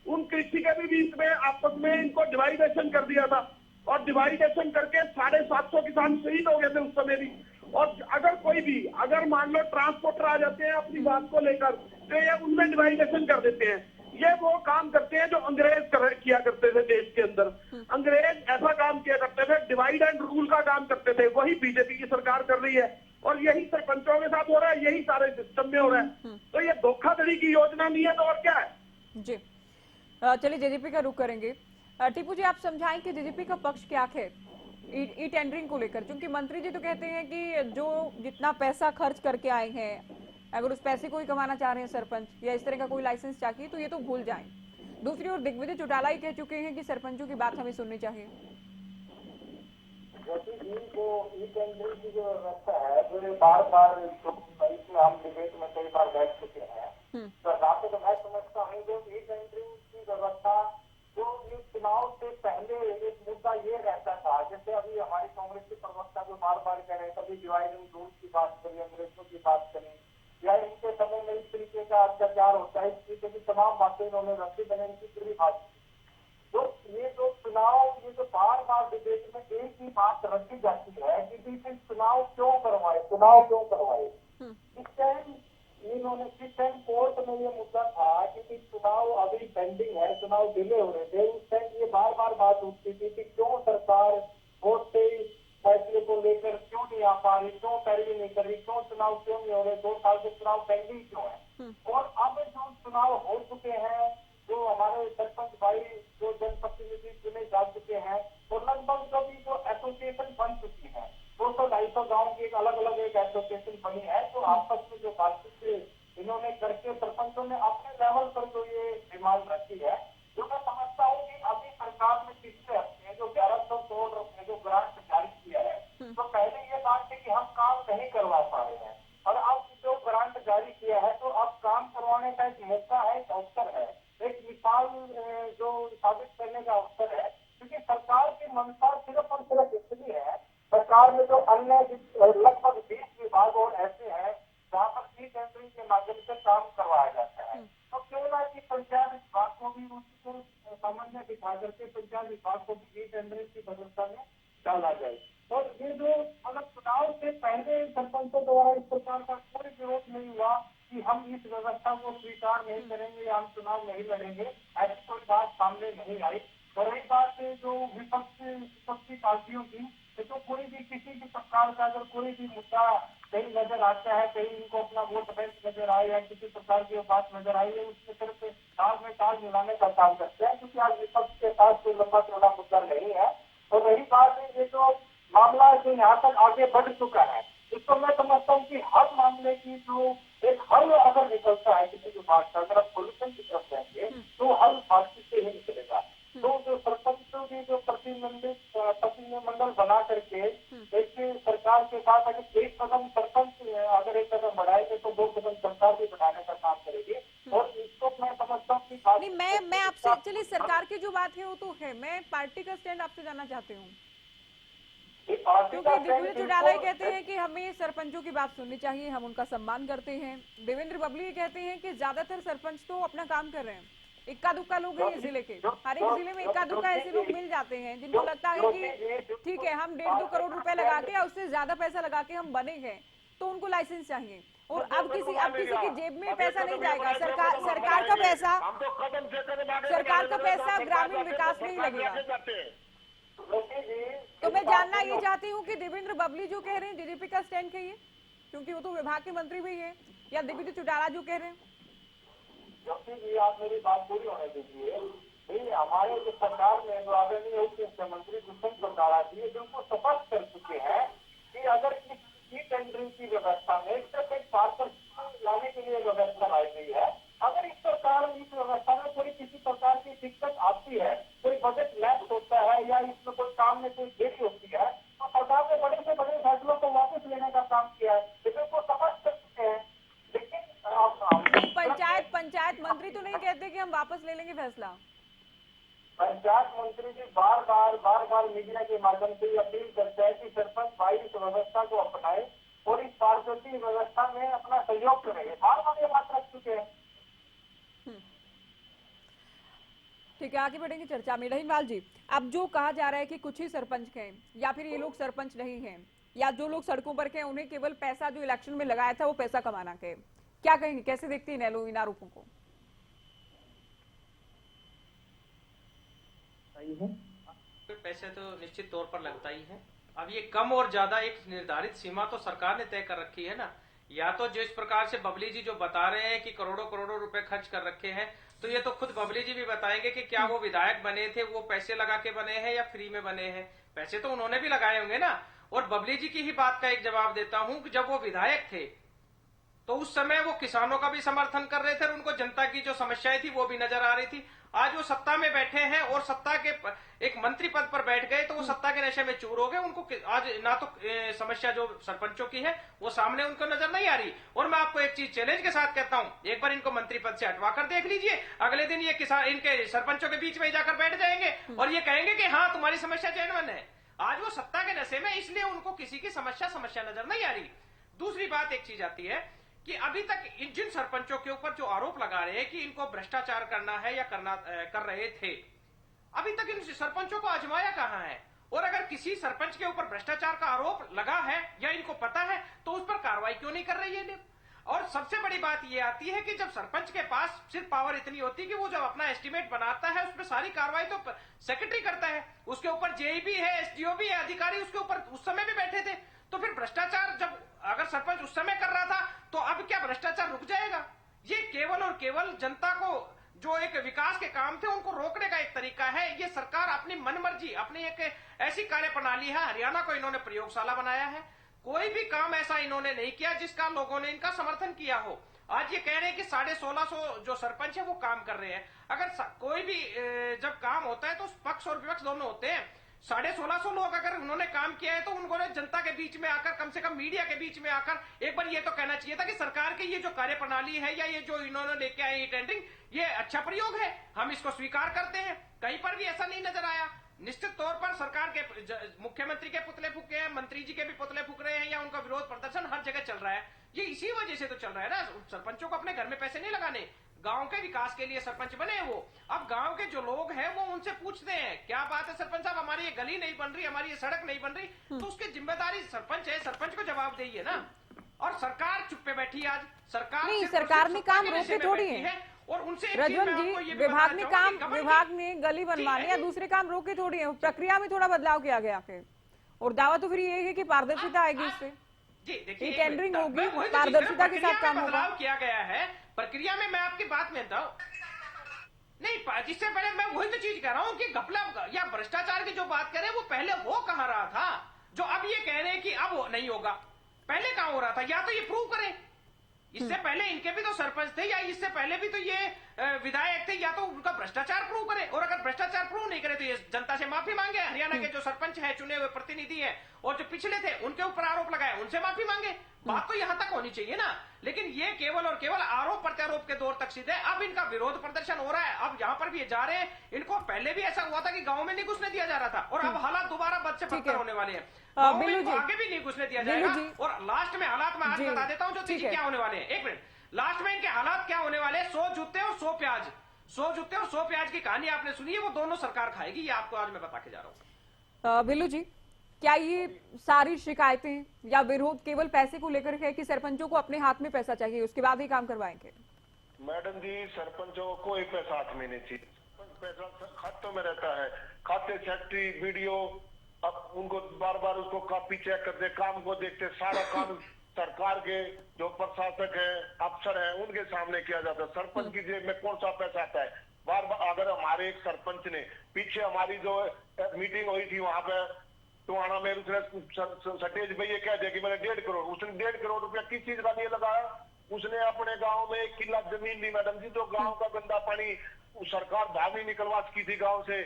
उन कृषि के भी बीच में आपस में इनको डिवाइडेशन कर दिया था, और डिवाइडेशन करके 750 किसान शहीद हो गए थे उस समय भी। और अगर मान लो ट्रांसपोर्टर आ जाते हैं अपनी बात को लेकर, तो ये उनमें डिवाइडेशन कर देते हैं। ये वो काम करते हैं जो अंग्रेज किया करते थे देश के अंदर। अंग्रेज ऐसा काम किया करते थे, डिवाइड एंड रूल का काम करते थे, वही बीजेपी की सरकार कर रही है, और यही सरपंचों के साथ हो रहा है, यही सारे सिस्टम में हो रहा है। तो ये धोखाधड़ी की योजना नहीं है तो और क्या है? जी चलिए जेजेपी का रुख करेंगे। टीपू जी, आप समझाएं कि जेजेपी का पक्ष क्या है ई टेंडरिंग को लेकर, क्योंकि मंत्री जी तो कहते हैं कि जो जितना पैसा खर्च करके आए हैं, अगर उस पैसे को ही कमाना चाह रहे हैं सरपंच या इस तरह का कोई लाइसेंस चाहिए तो ये तो भूल जाएं। दूसरी ओर दिग्विजय चौटाला ही कह चुके हैं कि सरपंचों की बात हमें सुननी चाहिए। ई टेंडरिंग की जो व्यवस्था है, जो बार इसमें हम डिबेट में कई बार बैठ चुके हैं, तो रात को मैं समझता हूँ जो ई टेंडरिंग की व्यवस्था जो चुनाव से पहले एक मुद्दा ये रहता था, जैसे अभी हमारी कांग्रेस के प्रवक्ता जो बार बार कह रहे हैं, कभी डिवाइड एंड रूल की बात करें, अंग्रेजों की बात करें, या इनके समय में इस तरीके का अत्याचार होता है, इस तरीके की तमाम बातें इन्होंने रखी बने की पूरी बात। तो ये जो चुनाव, ये जो बार बार डिबेट में एक ही बात रखी जाती है कि चुनाव क्यों करवाए। इस टाइम कोर्ट में ये मुद्दा था कि चुनाव अभी पेंडिंग है, चुनाव डिले हो रहे थे, उस टाइम ये बार बार बात उठती थी कि क्यों सरकार वोट से फैसले को लेकर क्यों नहीं आ पा रही, क्यों पैरवी नहीं कर रही, क्यों चुनाव क्यों नहीं हो रहे, 2 साल से चुनाव पेंडिंग क्यों है। और अब जो चुनाव हो चुके हैं, जो हमारे सरपंच भाई जो जनप्रतिनिधि चुने जा चुके हैं, तो लगभग सभी जो एसोसिएशन बन चुकी है, 200-250 गाँव की एक अलग अलग एक एसोसिएशन बनी है, तो आपस में जो बातचीत इन्होंने करके सरपंचों ने अपने लेवल पर जो ये डिमांड रखी है, जो मैं समझता हूँ कि अभी सरकार ने पिछले हफ्ते जो 1100 करोड़ रुपए जो ग्रांट जारी किया है, तो पहले ये बात थी कि हम काम नहीं करवा पा रहे हैं, और अब जो ग्रांट जारी किया है तो अब काम करवाने का एक मौका है, एक अवसर है, एक मिसाल जो साबित करने का अवसर है, क्योंकि सरकार की मंशा सिर्फ और सिर्फ इतनी है, सरकार में जो अन्य लगभग 20 विभाग और ऐसे हैं जहाँ पर ई टेंडरिंग के माध्यम से काम करवाया जाता है, तो क्यों ना कि पंचायत विभाग को भी उसको सामान्य बिठा करके पंचायत विभाग को भी ई टेंडरिंग की व्यवस्था में डाला जाए। और ये जो अगर चुनाव से पहले सरपंचों द्वारा इस प्रकार का कोई विरोध नहीं हुआ कि हम इस व्यवस्था को स्वीकार नहीं करेंगे या हम चुनाव नहीं लड़ेंगे, ऐसी कोई बात सामने नहीं आई। और एक बात जो विपक्षी पार्टियों की, तो कोई भी किसी भी प्रकार का अगर कोई भी मुद्दा कहीं नजर आता है, कहीं इनको अपना वोट बैंक नजर आए या किसी प्रकार की बात नजर आई है, उसमें सिर्फ ताल में ताल मिलाने का काम करते हैं, क्योंकि आज विपक्ष के पास कोई लंबा चौड़ा मुद्दा नहीं है। और रही बात है, ये जो मामला जो यहाँ तक आगे बढ़ चुका है, इसको मैं समझता हूँ कि हर मामले की जो एक हल अगर निकलता है किसी भी बात का, अगर आप सोल्यूशन की तरफ जाएंगे तो हल बातचीत से ही निकलेगा। तो जो सरपंचों की जो प्रतिनिधिमंडल बना करके एक सरकार के साथ अगर एक कदम सरपंच अगर एक कदम बढ़ाएंगे तो 2 कदम सरकार भी बढ़ाने का काम करेगी। और इसको मैं समझता हूँ कि नहीं, मैं आपसे चलिए सरकार की जो बात है वो तो है, मैं पार्टी का स्टैंड आपसे जानना चाहती हूँ, क्योंकि दिग्विजय चौटाला कहते हैं कि हमें सरपंचों की बात सुननी चाहिए, हम उनका सम्मान करते हैं। देवेंद्र बबली कहते हैं कि ज्यादातर सरपंच तो अपना काम कर रहे हैं, इक्का दुक्का लोग हैं जिले के, हर एक जिले में इक्का दुक्का ऐसे लोग मिल जाते हैं जिनको लगता है कि ठीक है हम 1.5-2 करोड़ रुपए लगा के या उससे ज्यादा पैसा लगा के हम बने गए, तो उनको लाइसेंस चाहिए। और अब किसी की जेब में पैसा नहीं जाएगा, सरकार का पैसा, सरकार का पैसा ग्रामीण विकास में ही लगेगा। तो मैं जानना ये चाहती हूँ कि देवेंद्र बबली जो कह रहे हैं डीजीपी का स्टैंड कहिए, क्योंकि वो तो विभाग के मंत्री भी है, या देवेंद्र चौटाला जो कह रहे हैं। ज्योति जी, आप मेरी बात पूरी होने दीजिए। हमारे जो सरकार ने जो आदरणीय उप मुख्यमंत्री दुष्यंत चौटाला जी बिल्कुल स्पष्ट कर चुके हैं कि अगर ई टेंडरिंग की व्यवस्था में सिर्फ एक पारदर्शिता लाने के लिए व्यवस्था लाई गई है, अगर इस व्यवस्था में कोई किसी प्रकार की दिक्कत आती है, कोई बजट लैप्स होता है या इसमें कोई काम में कोई देरी होती है, तो सरकार ने बड़े से बड़े फैसलों को वापस लेने का काम किया है, बिल्कुल समझ सकते हैं। लेकिन पंचायत मंत्री तो नहीं कहते कि हम वापस ले लेंगे फैसला। पंचायत मंत्री जी बार बार मीडिया के माध्यम से अपील करते हैं कि सरपंच भाई इस व्यवस्था को अपनाए और इस पारदर्शी व्यवस्था में अपना सहयोग करें। बार ये बात रख चुके हैं। ठीक है, आगे बढ़ेंगे चर्चा में। रहीमलाल जी, अब जो कहा जा रहा है कि कुछ ही सरपंच हैं या फिर ये लोग सरपंच नहीं हैं, या जो लोग सड़कों पर हैं उन्हें केवल पैसा जो इलेक्शन में लगाया था वो पैसा कमाना के, क्या कहेंगे, कैसे देखती है नैलो इन आरोपों को? पैसे तो निश्चित तौर पर लगता ही है। अब ये कम और ज्यादा एक निर्धारित सीमा तो सरकार ने तय कर रखी है ना। या तो जिस प्रकार से बबली जी जो बता रहे हैं कि करोड़ों रुपए खर्च कर रखे हैं, तो ये तो खुद बबली जी भी बताएंगे कि क्या वो विधायक बने थे, वो पैसे लगा के बने हैं या फ्री में बने हैं। पैसे तो उन्होंने भी लगाए होंगे ना। और बबली जी की ही बात का एक जवाब देता हूं कि जब वो विधायक थे तो उस समय वो किसानों का भी समर्थन कर रहे थे और उनको जनता की जो समस्याएं थी वो भी नजर आ रही थी। आज वो सत्ता में बैठे हैं और सत्ता के एक मंत्री पद पर बैठ गए तो वो सत्ता के नशे में चूर हो गए। उनको आज ना तो समस्या जो सरपंचों की है वो सामने उनको नजर नहीं आ रही। और मैं आपको एक चीज चैलेंज के साथ कहता हूं, एक बार इनको मंत्री पद से हटवा कर देख लीजिए, अगले दिन ये किसान इनके सरपंचों के बीच में जाकर बैठ जाएंगे और ये कहेंगे कि हाँ तुम्हारी समस्या जेन्युइन है। आज वो सत्ता के नशे में, इसलिए उनको किसी की समस्या नजर नहीं आ रही। दूसरी बात एक चीज आती है कि अभी तक जिन सरपंचों के ऊपर जो आरोप लगा रहे हैं कि इनको भ्रष्टाचार करना है या कर रहे थे, अभी तक इन सरपंचों को आजमाया कहां है? और अगर किसी सरपंच के ऊपर भ्रष्टाचार का आरोप लगा है या इनको पता है तो उस पर कार्रवाई क्यों नहीं कर रही है? और सबसे बड़ी बात यह आती है कि जब सरपंच के पास सिर्फ पावर इतनी होती है कि वो जब अपना एस्टीमेट बनाता है उस पर सारी कार्रवाई तो सेक्रेटरी करता है, उसके ऊपर जेई भी है, एसडीओ भी है, अधिकारी उसके ऊपर उस समय भी बैठे थे। तो फिर भ्रष्टाचार जब अगर सरपंच उस समय कर रहा था तो अब क्या भ्रष्टाचार रुक जाएगा? ये केवल और केवल जनता को जो एक विकास के काम थे उनको रोकने का एक तरीका है। ये सरकार अपनी मनमर्जी, अपनी एक ऐसी कार्य प्रणाली है, हरियाणा को इन्होंने प्रयोगशाला बनाया है। कोई भी काम ऐसा इन्होंने नहीं किया जिसका लोगों ने इनका समर्थन किया हो। आज ये कह रहे हैं कि 1650 जो सरपंच है वो काम कर रहे हैं। अगर कोई भी जब काम होता है तो पक्ष और विपक्ष दोनों होते हैं। 1650 लोग अगर उन्होंने काम किया है तो उन्होंने जनता के बीच में आकर, कम से कम मीडिया के बीच में आकर एक बार ये तो कहना चाहिए था कि सरकार की ये जो कार्य प्रणाली है या ये जो इन्होंने लेके आए टेंडरिंग, ये अच्छा प्रयोग है, हम इसको स्वीकार करते हैं। कहीं पर भी ऐसा नहीं नजर आया। निश्चित तौर पर सरकार के मुख्यमंत्री के पुतले फूके हैं, मंत्री जी के भी पुतले फूक रहे हैं या उनका विरोध प्रदर्शन हर जगह चल रहा है। ये इसी वजह से तो चल रहा है ना। सरपंचों को अपने घर में पैसे नहीं लगाने, गांव के विकास के लिए सरपंच बने वो। अब गांव के जो लोग हैं वो उनसे पूछते हैं क्या बात है सरपंच साहब, हमारी ये गली नहीं बन रही, हमारी ये सड़क नहीं बन रही, तो उसकी जिम्मेदारी सरपंच है, सरपंच को जवाब देइए ना। और सरकार चुप पे बैठी आज। सरकार ने काम रोके थोड़ी है। और उनसे रजवन जी, विभाग ने गली बनवाने या दूसरे काम रोके थोड़ी है, प्रक्रिया में थोड़ा बदलाव किया गया है। और दावा तो फिर ये है कि पारदर्शिता आएगी इससे, देखिए टेंडरिंग होगी, पारदर्शिता के साथ काम होगा। बदलाव किया गया है प्रक्रिया में। मैं आपकी बात मानता हूँ नहीं, जिससे पहले मैं वही तो चीज कह रहा हूँ कि घपला या भ्रष्टाचार की जो बात करें वो पहले हो कहाँ रहा था, जो अब ये कह रहे हैं कि अब नहीं होगा, पहले कहाँ हो रहा था? या तो ये प्रूव करें, इससे पहले इनके भी तो सरपंच थे या इससे पहले भी तो ये विधायक थे, या तो उनका भ्रष्टाचार प्रूव करे। और अगर भ्रष्टाचार प्रूव नहीं करे तो ये जनता से माफी मांगे। हरियाणा के जो सरपंच है, चुने हुए प्रतिनिधि है, और जो पिछले थे उनके ऊपर आरोप लगाए, उनसे माफी मांगे। बात तो यहां तक होनी चाहिए ना। लेकिन ये केवल और केवल आरोप प्रत्यारोप के दौर तक सीधे। अब इनका विरोध प्रदर्शन हो रहा है, अब यहाँ पर भी ये जा रहे हैं। इनको पहले भी ऐसा हुआ था कि गाँव में नहीं घुसने दिया जा रहा था, और अब हालात दोबारा बद से बदतर होने वाले हैं। आगे भी नहीं घुसने दिया जाएगा। और लास्ट में हालात मैं आज बता देता हूँ जो चीजें क्या होने वाले हैं। एक मिनट, लास्ट में इनके हालात क्या होने वाले हैं? 100 जूते और 100 प्याज। 100 जूते और 100 प्याज की कहानी आपने सुनी है, वो दोनों सरकार खाएगी, ये आपको आज मैं बता के जा रहा हूँ। बिल्लू जी, क्या ये सारी शिकायतें या विरोध केवल पैसे को लेकर है कि सरपंचों को अपने हाथ में पैसा चाहिए उसके बाद ही काम करवाएंगे? मैडम जी, सरपंचों को कोई पैसा हाथ में नहीं चाहिए। पैसा खातों में रहता है, खाते सेक्रेटरी वीडियो, अब उनको बार बार उसको कॉपी चेक करते, काम को देखते, सारा काम सरकार के जो प्रशासक है, अफसर है, उनके सामने किया जाता है। सरपंच की जेब में कौन सा पैसा आता है? बार बार अगर हमारे एक सरपंच ने पीछे हमारी जो मीटिंग हुई थी वहां पे टोहाना में, उसने सटेज भाई ये कह दिया कि मैंने 1.5 करोड़, उसने 1.5 करोड़ रुपया किस चीज का नहीं लगाया? उसने अपने गांव में 1 किला जमीन ली मैडम जी, तो गांव का गंदा पानी सरकार बाहर नहीं निकलवा सकी थी गांव से,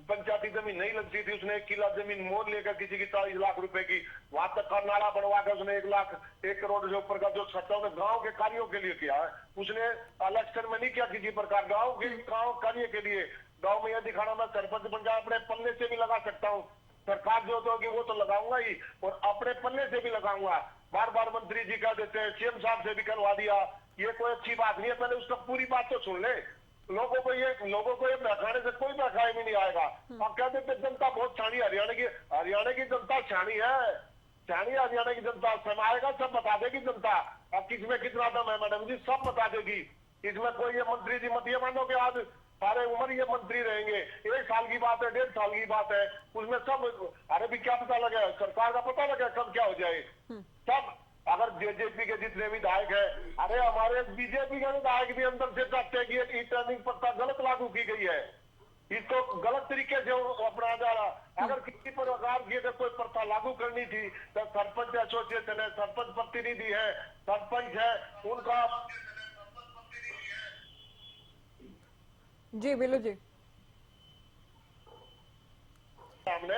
पंचायती जमीन नहीं लगती थी, उसने 1 किला जमीन मोल लेकर किसी की 40 लाख रुपए की, वहां तक का नाला बनवा कर उसने 1 करोड़ से ऊपर का जो खर्चा उसने गाँव के कार्यों के लिए किया है। उसने इलेक्शन में नहीं किया किसी प्रकार, गाँव के कार्य के लिए। गाँव में यह दिखाना मैं सरपंच बन जाए, अपने पन्ने से भी लगा सकता हूँ, सरकार जो होगी वो तो लगाऊंगा ही, और अपने पन्ने से भी लगाऊंगा। बार बार मंत्री जी कह देते हैं, सीएम साहब से भी करवा दिया, ये कोई अच्छी बात नहीं है। पहले उसका पूरी बात तो सुन ले। लोगों को ये बहकाने से कोई बहकाए भी नहीं आएगा। आप कह देते जनता बहुत छानी, हरियाणा की जनता छानी है, हरियाणा की जनता। समय आएगा सब बता देगी जनता, अब किसमें कितना दम है मैडम जी, सब बता देगी। इसमें कोई ये मंत्री जी मत ये मानो कि आज सारे उम्र ये मंत्री रहेंगे, 1 साल की बात है, 1.5 साल की बात है, उसमें सब अरे भी क्या पता लगे, सरकार का पता लगे कब क्या हो जाए सब। अगर जेजेपी के जितने विधायक है, अरे हमारे बीजेपी के विधायक भी अंदर से चाहते हैं कि ई-टर्निंग प्रथा गलत लागू की गई है, इसको गलत तरीके से अपनाया जा रहा। अगर किसी प्रकार की अगर कोई प्रथा लागू करनी थी तो सरपंच एसोसिएशन है, सरपंच प्रतिनिधि है, सरपंच है, उनका। जी बिल्लू जी, सामने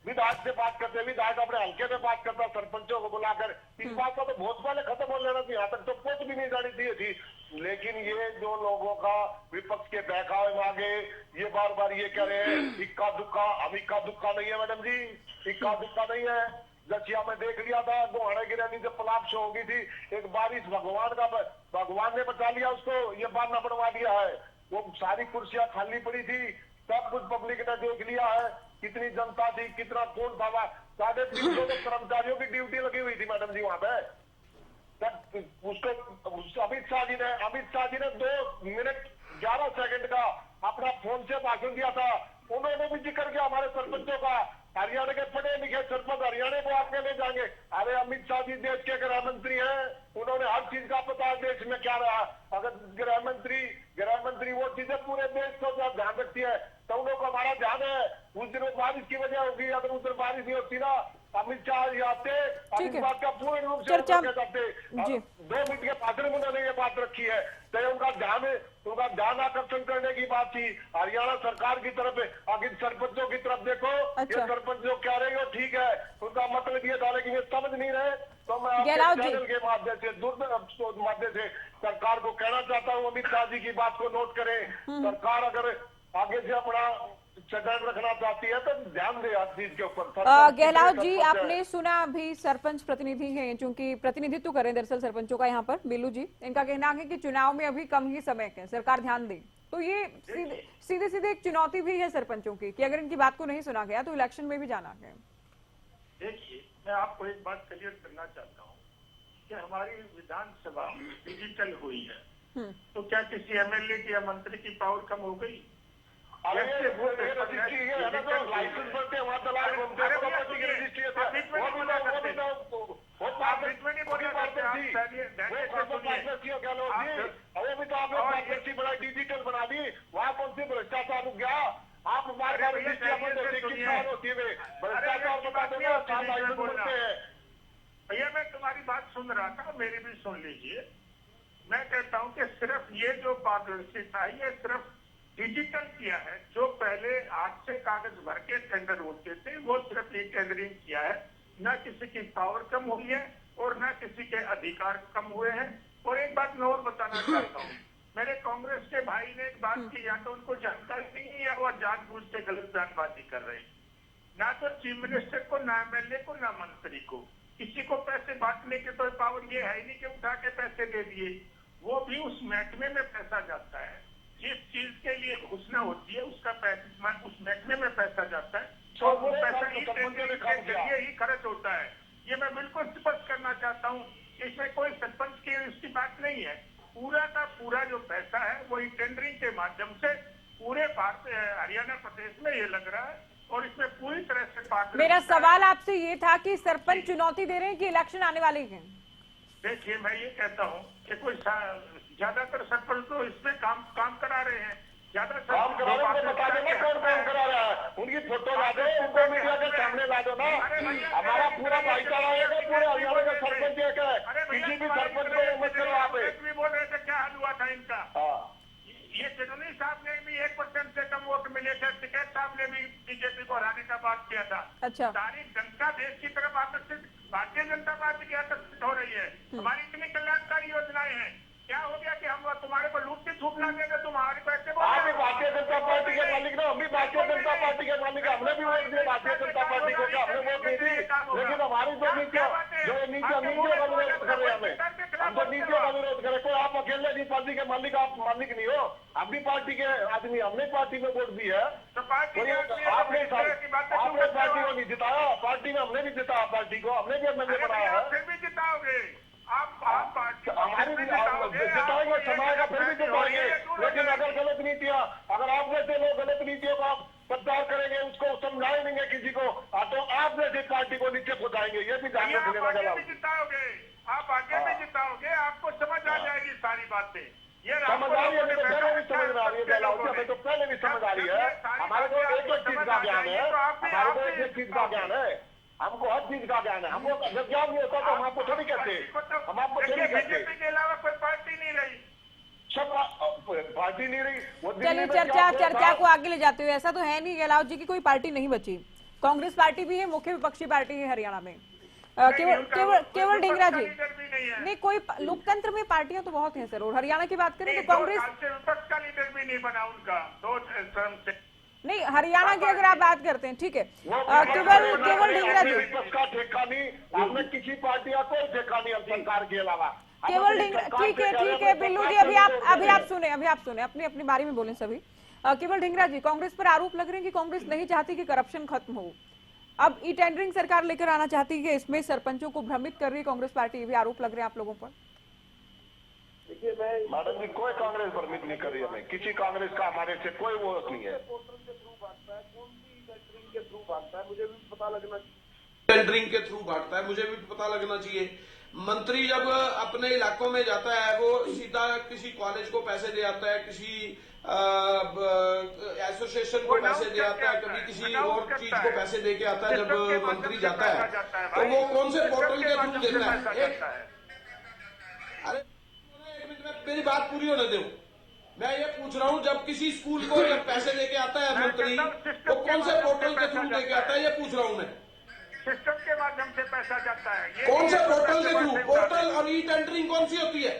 विधायक से बात करते, विधायक अपने हल्के में बात करता सरपंचों को बुलाकर, इस बात का तो बहुत पहले खत्म हो लेना थी, यहाँ तक तो कुछ भी नहीं जानी चाहिए थी। लेकिन ये जो लोगों का विपक्ष के बहकावे में आगे ये बार बार ये कह रहे हैं इक्का दुक्का, हम इक्का दुक्का नहीं है मैडम जी, इक्का दुक्का नहीं है। जसिया में देख लिया था, गोहाड़े गिरानी से पलाप से होगी थी, एक बारिश भगवान ने बचा लिया उसको, ये बांधना बनवा दिया है। वो सारी कुर्सियां खाली पड़ी थी, सब कुछ पब्लिक ने देख लिया है, कितनी जनता थी, कितना कौन था, 350 कर्मचारियों की ड्यूटी लगी हुई थी मैडम जी वहां पे। उसको अमित शाह जी ने 2 मिनट 11 सेकंड का अपना फोन से भाषण दिया था। उन्होंने भी जिक्र किया हमारे सरपंचों का, हरियाणा के पढ़े लिखे सरपंच हरियाणा को आपके ले जाएंगे। अरे अमित शाह जी देश के गृह मंत्री हैं, उन्होंने हर चीज का पता है देश में क्या रहा। अगर गृह मंत्री वो चीजें पूरे देश को जब ध्यान रखती है तो उन लोगों को हमारा ध्यान है। उस दिन बारिश की वजह होगी, अगर उस दिन बारिश नहीं होती ना, अमित शाह जी आते, इस बात का पूर्ण रूप से करते। 2 मिनट के भाषण में उन्होंने ये बात रखी है, तो उनका ध्यान आकर्षण करने की बात थी हरियाणा सरकार की तरफ। आखिर सरपंचों की तरफ देखो, ये सरपंच जो कह रहे हो ठीक है, उनका मतलब ये था, लेकिन ये समझ नहीं रहे। तो मैं आपके चैनल के माध्यम से, दूरदर्शन माध्यम से सरकार को कहना चाहता हूँ, अमित शाह जी की बात को नोट करें। सरकार अगर आगे से अपना चटन रखना चाहती है तो ध्यान दे हर चीज के ऊपर। गहलावत जी, आपने सुना अभी सरपंच प्रतिनिधि हैं, चूंकि प्रतिनिधित्व करें दरअसल सरपंचों का यहाँ पर बिल्लू जी, इनका कहना है कि चुनाव में अभी कम ही समय है, सरकार ध्यान दे। तो ये सीधे एक चुनौती भी है सरपंचों की कि अगर इनकी बात को नहीं सुना गया तो इलेक्शन में भी जाना है। देखिए, मैं आपको एक बात क्लियर करना चाहता हूँ कि हमारी विधानसभा डिजिटल हुई है, तो क्या किसी एमएलए की या मंत्री की पावर कम हो गई? अरे लाइसेंस बनते हैं वहाँ दलाल घूमते हैं, डिजिटल बना दी, वहाँ कौन सी भ्रष्टाचार रुक गया? आप भैया मैं तुम्हारी बात सुन रहा था, मेरी भी सुन लीजिए। मैं कहता हूँ कि सिर्फ ये जो पारदर्शिता है ये सिर्फ डिजिटल किया है। जो पहले हाथ से कागज भर के टेंडर होते थे वो सिर्फ ई टेंडरिंग किया है, न किसी की पावर कम हुई है और न किसी के अधिकार कम हुए हैं। और एक बात मैं और बताना चाहता हूँ, मेरे कांग्रेस के भाई ने एक बात की, या तो उनको जानकारी नहीं है या वो जानबूझ के गलत बयानबाजी कर रहे हैं। ना तो चीफ मिनिस्टर को, ना एमएलए को, ना मंत्री को, किसी को पैसे बांटने की तो पावर ये है ही नहीं कि उठा के पैसे दे दिए। वो भी उस महकमे में पैसा जाता है, जिस चीज के लिए घोषणा होती है उसका पैसा उस महकमे में पैसा जाता है, और वो पैसा ई टेंडरिंग के जरिए ही खर्च होता है। ये मैं बिल्कुल स्पष्ट करना चाहता हूँ, इसमें कोई सरपंच की इसकी बात नहीं है। पूरा का पूरा जो पैसा है वो ई टेंडरिंग के माध्यम से पूरे भारत हरियाणा प्रदेश में ये लग रहा है और इसमें पूरी तरह से पार्टी। मेरा सवाल आपसे ये था कि सरपंच चुनौती दे रहे हैं कि इलेक्शन आने वाले हैं। देखिए, मैं ये कहता हूँ कि कोई ज्यादातर सरपंच तो इसमें काम करा रहे हैं। ज्यादा काम करा रहे हैं, बता दो ना कौन काम करा रहा है, उनकी फोटो ला दो, उनको मीडिया के सामने ला दो ना। हमारा पूरा भाईचारा है, पूरे हरियाणा का सरपंच एक है, किसी भी सरपंच को मत करो आप। भी बोल रहे थे क्या हाल हुआ था इनका। ये चिरौनी साहब ने भी 1% से कम वोट मिले थे, टिकैत साहब ने भी बीजेपी को हराने का बात किया था। अच्छा, सारी जनता देश की तरफ आकर्षित, भारतीय जनता पार्टी की आकर्षित हो रही है। हमारी इतनी कल्याणकारी योजनाएं हैं, क्या हो गया कि हम तुम्हारे को लूट के थूक ना देंगे, तुम्हारे पैसे आप भी भारतीय जनता पार्टी के मालिक ना, हम भी भारतीय जनता पार्टी के मालिक, हमने भी वोट दिया भारतीय जनता पार्टी को, क्या हमने वोट नहीं दी? लेकिन हमारी जो नीतियों का विरोध कर रहे हमें, हम तो नीतियों का विरोध करें। कोई आप अकेले नहीं पार्टी के मालिक, आप मालिक नहीं हो, हम भी पार्टी के आदमी, हमने पार्टी में वोट दी है। आपने पार्टी को नहीं जिताया, पार्टी में हमने भी जिताया, पार्टी को हमने भी एमएलए बनाया है। फिर भी जिताओगे हमारी जिताएंगे, समाज का फिर भी जिताएंगे। लेकिन अगर गलत नीतियाँ, अगर आप जैसे लोग गलत नीतियों का पत्थर करेंगे, उसको समझाए देंगे किसी को, तो आप जैसे पार्टी को नीचे पहुंचाएंगे, ये भी ध्यान रखने वाला। जिताओगे, आप आगे भी जिताओगे, आपको समझ आ जाएगी सारी बातें। ये समझ आ रही है, तो पहले भी समझ आ रही है, हमें तो पहले भी समझ आ रही है। हमारे को एक एक चीज का ज्ञान है, हमारे को एक एक चीज का ज्ञान है, हमको हर चीज का ज्ञान है। हमको अगर ज्ञान नहीं होता तो हम आपको थोड़ी कहते, हम आपको थोड़ी कहते। बीजेपी के अलावा कोई पार्टी नहीं रही, सब पार्टी नहीं रही। चलिए चर्चा को आगे ले जाते हुए, ऐसा तो है नहीं गहलोत जी की कोई पार्टी नहीं बची। कांग्रेस पार्टी भी है, मुख्य विपक्षी पार्टी है हरियाणा में। केवल ढींगरा जी नहीं, कोई लोकतंत्र में पार्टियां तो बहुत हैं सर। और हरियाणा की बात करें तो कांग्रेस विपक्ष का लीडर भी नहीं बना उनका, दो टर्म से नहीं। हरियाणा की अगर आप बात करते हैं, ठीक है, केवल ढींगरा जी का ठेका नहीं, हमने किसी पार्टी का कोई ठेका नहीं, हम सरकार के अलावा। केवल ढींगरा, ठीक है बिल्लू जी, अभी आप सुने अपनी अपनी बारी में बोलें सभी। केवल ढींगरा जी, कांग्रेस पर आरोप लग रहे हैं कि कांग्रेस नहीं चाहती कि करप्शन खत्म हो, अब ई टेंडरिंग सरकार लेकर आना चाहती है, इसमें सरपंचों को भ्रमित कर रही है कांग्रेस पार्टी, ये भी आरोप लग रहे हैं आप लोगों पर। देखिए, मैडम जी, कोई कांग्रेस भ्रमित नहीं कर रही है, किसी कांग्रेस का हमारे से कोई वो नहीं है। मुझे भी पता लगना चाहिए, टेंडरिंग के थ्रू बांटता है, मुझे भी पता लगना चाहिए। मंत्री जब अपने इलाकों में जाता है, वो सीधा किसी कॉलेज को पैसे दे आता है, किसी एसोसिएशन को पैसे दे आता है, कभी किसी और चीज को पैसे दे के आता है। जब मंत्री जाता है तो वो कौन से पोर्टल के थ्रू देता है? अरे एक मिनट में मेरी बात पूरी होने दो। मैं ये पूछ रहा हूँ, जब किसी स्कूल को जब पैसे लेके आता है मंत्री, वो कौन से पोर्टल के थ्रू लेके आता है, ये पूछ रहा हूँ मैं। सिस्टम के माध्यम से पैसा जाता है। कौन से पोर्टल के थ्रू? पोर्टल और ई टेंडरिंग कौन सी होती है?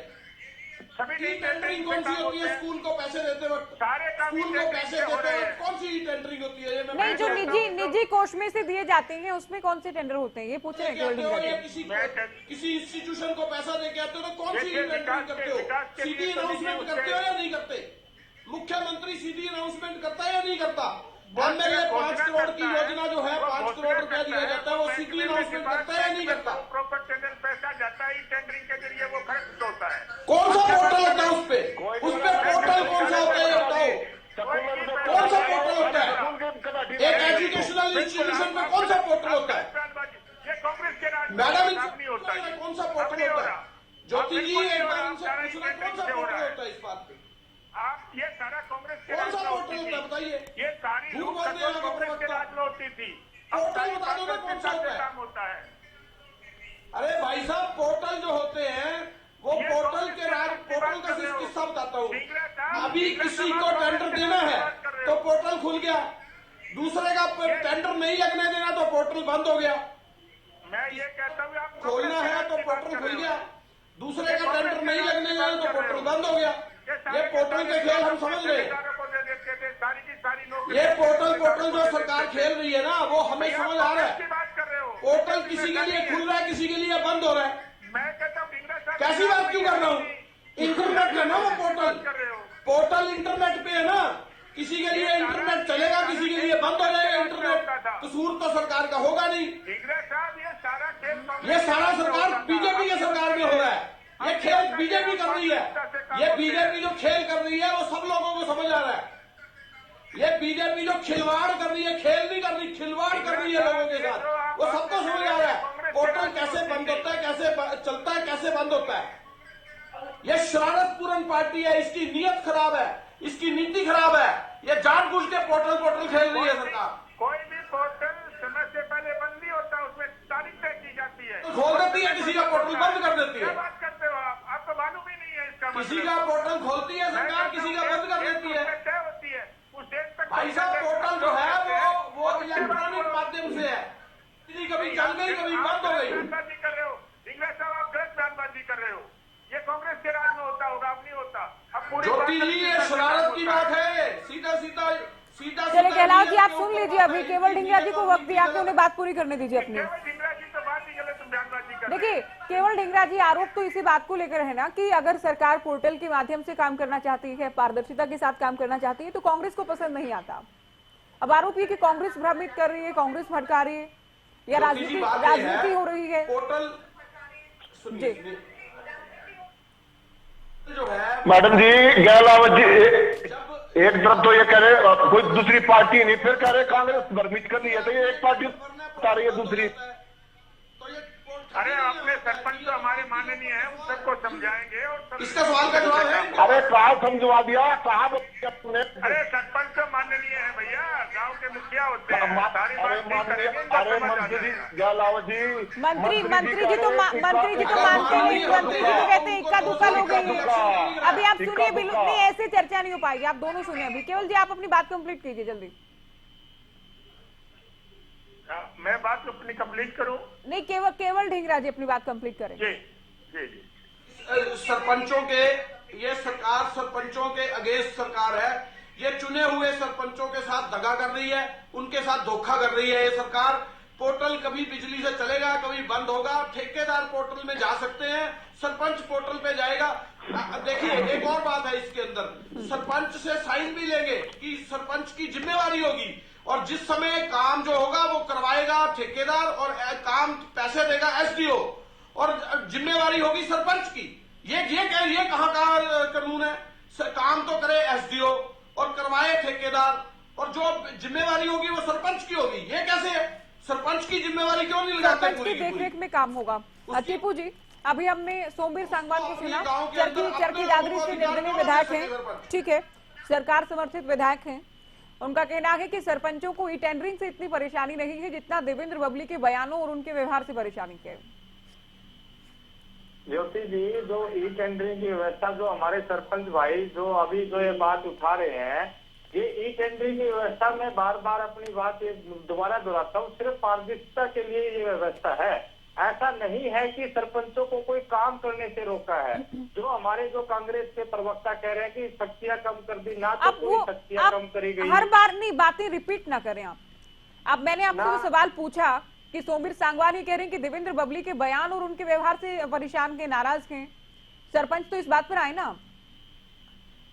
सभी ई टेंडरिंग कौन सी होती है? स्कूल को पैसे देते वक्त, स्कूल को पैसे देते वक्त कौन सी ई टेंडरिंग होती है? ये नहीं, जो निजी कोष में से दिए जाते हैं उसमें कौन से टेंडर होते हैं, ये पूछ रहे हैं। किसी इंस्टीट्यूशन को पैसा देके आते हो तो कौन सी ई टेंडरिंग करते हो? सीधी अनाउंसमेंट करते हो या नहीं करते? मुख्यमंत्री सीधी अनाउंसमेंट करता है या नहीं करता? एमएलए 5 करोड़ की योजना जो है, 5 करोड़ रुपया दिया जाता है, वो सीधी अनाउंसमेंट करता है या नहीं करता? प्रॉपर टेंडर पैसा जाता है, टेंडरिंग के जरिए वो खर्च होता है। कौन सा पोर्टल होता है उस पे पोर्टल कौन सा होता है, बताओ कौन सा पोर्टल होता है? एक एजुकेशनल इंस्टीट्यूशन में कौन सा पोर्टल होता है? ये कांग्रेस के राज मैडम, नहीं होता है। कौन सा पोर्टल होता है? ज्योति जी, एक बार इनसे पूछना, कौन सा पोर्टल होता है इस बात पे? आप ये सारा कांग्रेस के कौन सा पोर्टल होता है बताइए? ये सारी कांग्रेस के राज में होती थी। पोर्टल बता दो ना कौन सा होता है। अरे भाई साहब, पोर्टल जो होते हैं वो पोर्टल के राज, पोर्टल का सिर्फ किस्सा बताता हूँ। अभी किसी को टेंडर देना है तो पोर्टल खुल गया, दूसरे का टेंडर नहीं लगने देना तो पोर्टल बंद हो गया। मैं ये कहता हूँ, आप खोलना है तो पोर्टल खुल गया, दूसरे का टेंडर नहीं लगने देना तो पोर्टल बंद हो गया। ये पोर्टल के खेल हम समझ रहे हैं। ये पोर्टल जो सरकार खेल रही है ना, वो हमें समझ आ रहा है। पोर्टल किसी के लिए खुल रहा है, किसी के लिए बंद हो रहा है। कैसी बात क्यों कर रहा हूँ? इंटरनेट है ना वो पोर्टल इंटरनेट पे है ना, किसी के लिए इंटरनेट चलेगा, किसी के लिए बंद हो जाएगा इंटरनेट। कसूर तो सरकार का होगा नहीं। ये सारा सरकार बीजेपी के सरकार में हो रहा है। ये खेल बीजेपी कर रही है। ये बीजेपी जो खेल कर रही है वो सब लोगों को समझ आ रहा है। ये बीजेपी जो खिलवाड़ कर रही है, खेल नहीं कर रही, खिलवाड़ कर रही है लोगों के साथ, वो सबको समझ आ रहा है। पोर्टल कैसे बंद होता है, कैसे चलता है, कैसे बंद होता है। ये शरारतपूर्ण पार्टी है, इसकी नीयत खराब है, इसकी नीति खराब है। ये जानबूझ के पोर्टल खेल रही है सरकार। कोई भी पोर्टल समय से पहले बंद नहीं होता, उसमें तारीख तय की जाती है। तो खोल देती है, किसी का पोर्टल बंद कर देती है। क्या बात करते हो आप? आपको मालूम ही नहीं है इसका। किसी का पोर्टल खोलती है सरकार, किसी का बंद कर देती है। तय होती है उस डेट तक। भाई साहब, पोर्टल जो है वो इलेक्ट्रॉनिक माध्यम से है। कभी चल गई, कभी बंद हो गई। बयानबाजी कर रहे हो इंग्लिश साहब, आप गलत बयानबाजी कर रहे हो। ये कांग्रेस के राज में होता होगा, अब नहीं होता। अब पूरी ज्योति जी, ये शरारत की बात है। सीधा चलिए कहलाओ जी, आप सुन लीजिए। अभी केवल ढींगरा जी को वक्त दिया कि उन्हें बात पूरी करने दीजिए अपनी। देखिए, केवल ढींगरा जी, आरोप तो इसी बात को लेकर है ना कि अगर सरकार पोर्टल के माध्यम से काम करना चाहती है, पारदर्शिता के साथ काम करना चाहती है, तो कांग्रेस को पसंद नहीं आता। अब आरोप ये कि कांग्रेस भ्रमित कर रही है, कांग्रेस भटका रही है या राजनीति हो रही है। पोर्टल जी जो है मैडम जी, गहलावत जी, एक तरफ तो ये कह रहे कोई दूसरी पार्टी नहीं, फिर कह रहे कांग्रेस भ्रमित कर रही है, तो ये एक पार्टी बता रही है दूसरी। अरे अपने सरपंच तो हमारे माननीय है, उन सबको समझाएंगे। और इसका सवाल का जवाब है। अरे कहा समझवा दिया, कहा अपने। अरे सरपंच तो माननीय है भैया, गांव के मुखिया होते हैं। अरे मंत्री जी, गहलावत जी, मंत्री जी तो मानते नहीं। मंत्री जी तो कहते हैं इक्का दुक्का लोग हैं। अभी आप सुनिए, बिल्कुल नहीं, ऐसे चर्चा नहीं हो पाएगी। आप दोनों सुनिए अभी। केवल जी, आप अपनी बात कंप्लीट कीजिए जल्दी। मैं बात अपनी कंप्लीट करूं? नहीं, केवल ढींगरा जी अपनी बात कंप्लीट करें। जी। सरपंचों के, ये सरकार सरपंचों के अगेंस्ट सरकार है। ये चुने हुए सरपंचों के साथ दगा कर रही है, उनके साथ धोखा कर रही है ये सरकार। पोर्टल कभी बिजली से चलेगा, कभी बंद होगा। ठेकेदार पोर्टल में जा सकते हैं, सरपंच पोर्टल पे जाएगा। देखिए, एक और बात है इसके अंदर, सरपंच से साइन भी लेंगे कि सरपंच की जिम्मेवारी होगी, और जिस समय काम जो होगा वो करवाएगा ठेकेदार, और काम पैसे देगा एसडीओ, और जिम्मेवारी होगी सरपंच की। ये कहाँ का कानून है? काम तो करे एसडीओ और करवाए ठेकेदार, और जो जिम्मेवारी होगी वो सरपंच की होगी। ये कैसे है? सरपंच की जिम्मेवारी क्यों नहीं लगाते? सरपंच की देखरेख में काम होगा। टीपू जी, अभी हमने सोमवीर सांगवान को सुना, चरखी दादरी से निर्दलीय विधायक हैं, ठीक है, सरकार समर्थित विधायक हैं। उनका कहना है कि सरपंचों को ई टेंडरिंग से इतनी परेशानी नहीं है जितना देवेंद्र बबली के बयानों और उनके व्यवहार से परेशानी है। ज्योति जी, जो ई टेंडरिंग की व्यवस्था, जो हमारे सरपंच भाई जो अभी जो ये बात उठा रहे हैं, ये ई टेंडरिंग की व्यवस्था में बार बार अपनी बात ये दोबारा दोहराता हूँ, सिर्फ पारदर्शिता के लिए ये व्यवस्था है। ऐसा नहीं है कि सरपंचों को कोई काम करने से रोका है। जो हमारे जो कांग्रेस के प्रवक्ता कह रहे हैं कि शक्तियां कम कर दी, ना तो कोई शक्तियां कम करी गई। हर बार नहीं, बातें रिपीट ना करें आप। अब मैंने आपको जो सवाल पूछा कि सोमवीर सांगवान ही कह रहे हैं कि देवेंद्र बबली के बयान और उनके व्यवहार से परेशान के, नाराज हैं। सरपंच तो इस बात पर आए ना।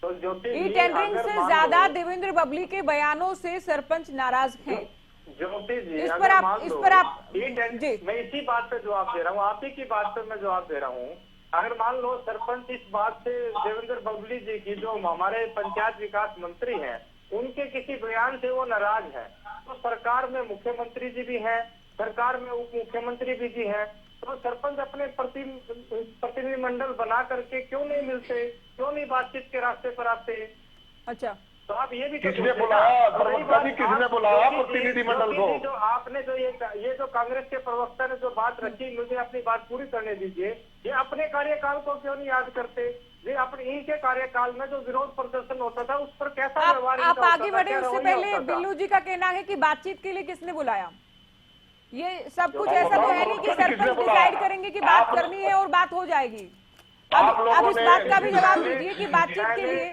तो ज्योति, ई टेंडरिंग से ज्यादा देवेंद्र बबली के बयानों से सरपंच नाराज हैं। ज्योति जी, इस पर आप जी, मैं इसी बात पे जवाब दे रहा हूँ, आप ही की बात पे मैं जवाब दे रहा हूँ। अगर मान लो सरपंच इस बात से देवेंद्र बबली जी की, जो हमारे पंचायत विकास मंत्री हैं, उनके किसी बयान से वो नाराज है, तो सरकार में मुख्यमंत्री जी भी हैं, सरकार में उप मुख्यमंत्री भी हैं, तो सरपंच अपने प्रतिनिधिमंडल बना करके क्यों नहीं मिलते, क्यों नहीं बातचीत के रास्ते पर आते? अच्छा, तो आप ये भी किसने बुलाया? प्रवक्ता जी किसने बुलाया प्रतिनिधिमंडल को? जो आपने जो ये जो कांग्रेस के प्रवक्ता ने जो बात रखी, मुझे अपनी बात पूरी करने दीजिए। ये अपने कार्यकाल को क्यों नहीं याद करते? ये अपने इनके कार्यकाल में जो विरोध प्रदर्शन होता था उस पर कैसा व्यवहार आप आगे बढ़े उससे पहले बिल्लू जी का कहना है कि बातचीत के लिए किसने बुलाया? ये सब कुछ ऐसा तो है नहीं कि सरपंच डिसाइड करेंगे कि बात करनी है और बात हो जाएगी। अब इस बात का भी जवाब दीजिए कि बातचीत के लिए।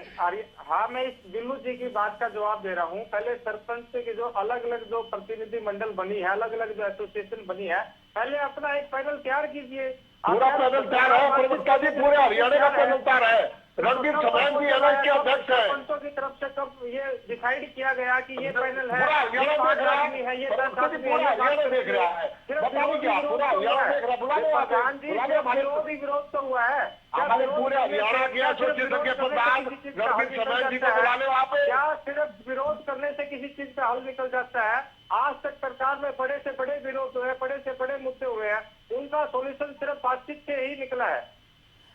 हाँ, मैं इस बिल्लू जी की बात का जवाब दे रहा हूँ। पहले सरपंच की जो अलग अलग जो प्रतिनिधि मंडल बनी है, अलग अलग जो एसोसिएशन बनी है, पहले अपना एक पैनल तैयार कीजिए। पूरा पैनल तैयार है प्रवक्ता जी, पूरे हरियाणा का पैनल तैयार है। रणदीप समान जी अलग के अध्यक्ष है। सरपंचों की तरफ से कब ये डिसाइड किया गया कि ये पैनल है, पूरा ये हरियाणा 5 देख रहा आदमी है, ये 10 है, आदमी पूरा है, हरियाणा देख रहा है। बताओ क्या पूरा हरियाणा देख रहा, बुला लो आप, प्रधान जी, बुला लो हमारे विरोध तो हुआ है। हमारे पूरे हरियाणा के एसोसिएशन के प्रधान रणदीप समान जी को बुला लो आप। क्या सिर्फ विरोध करने से किसी चीज का हल निकल जाता है? आज तक सरकार में बड़े से बड़े विरोध हुए, बड़े से बड़े मुद्दे हुए हैं, उनका सोल्यूशन सिर्फ बातचीत से ही निकला है।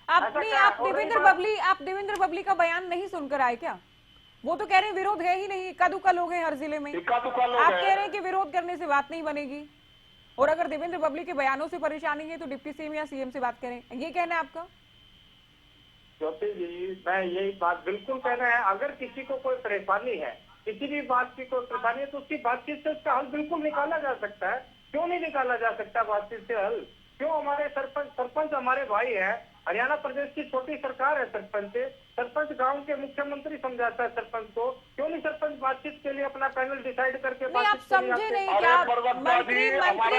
आप देवेंद्र बबली का बयान नहीं सुनकर आए क्या? वो तो कह रहे हैं विरोध है ही नहीं, इक्का दुक्का लोग हैं हर जिले में। आप कह रहे हैं कि विरोध करने से बात नहीं बनेगी, और अगर देवेंद्र बबली के बयानों से परेशानी है तो डिप्टी सीएम या सीएम से बात करें, ये कहना है आपका? ज्योति जी, मैं यही बात बिल्कुल कहना है, अगर किसी को कोई परेशानी है, किसी भी बात की कोई परेशानी है, तो उसकी बातचीत से उसका हल बिल्कुल निकाला जा सकता है। क्यों नहीं निकाला जा सकता बातचीत से हल? क्यों? हमारे सरपंच हमारे भाई है। हरियाणा प्रदेश की छोटी सरकार है। सरपंच गांव के मुख्यमंत्री समझाता है सरपंच को। क्यों नहीं सरपंच बातचीत के लिए अपना पैनल डिसाइड करके नहीं, आप समझे नहीं क्या? मंत्री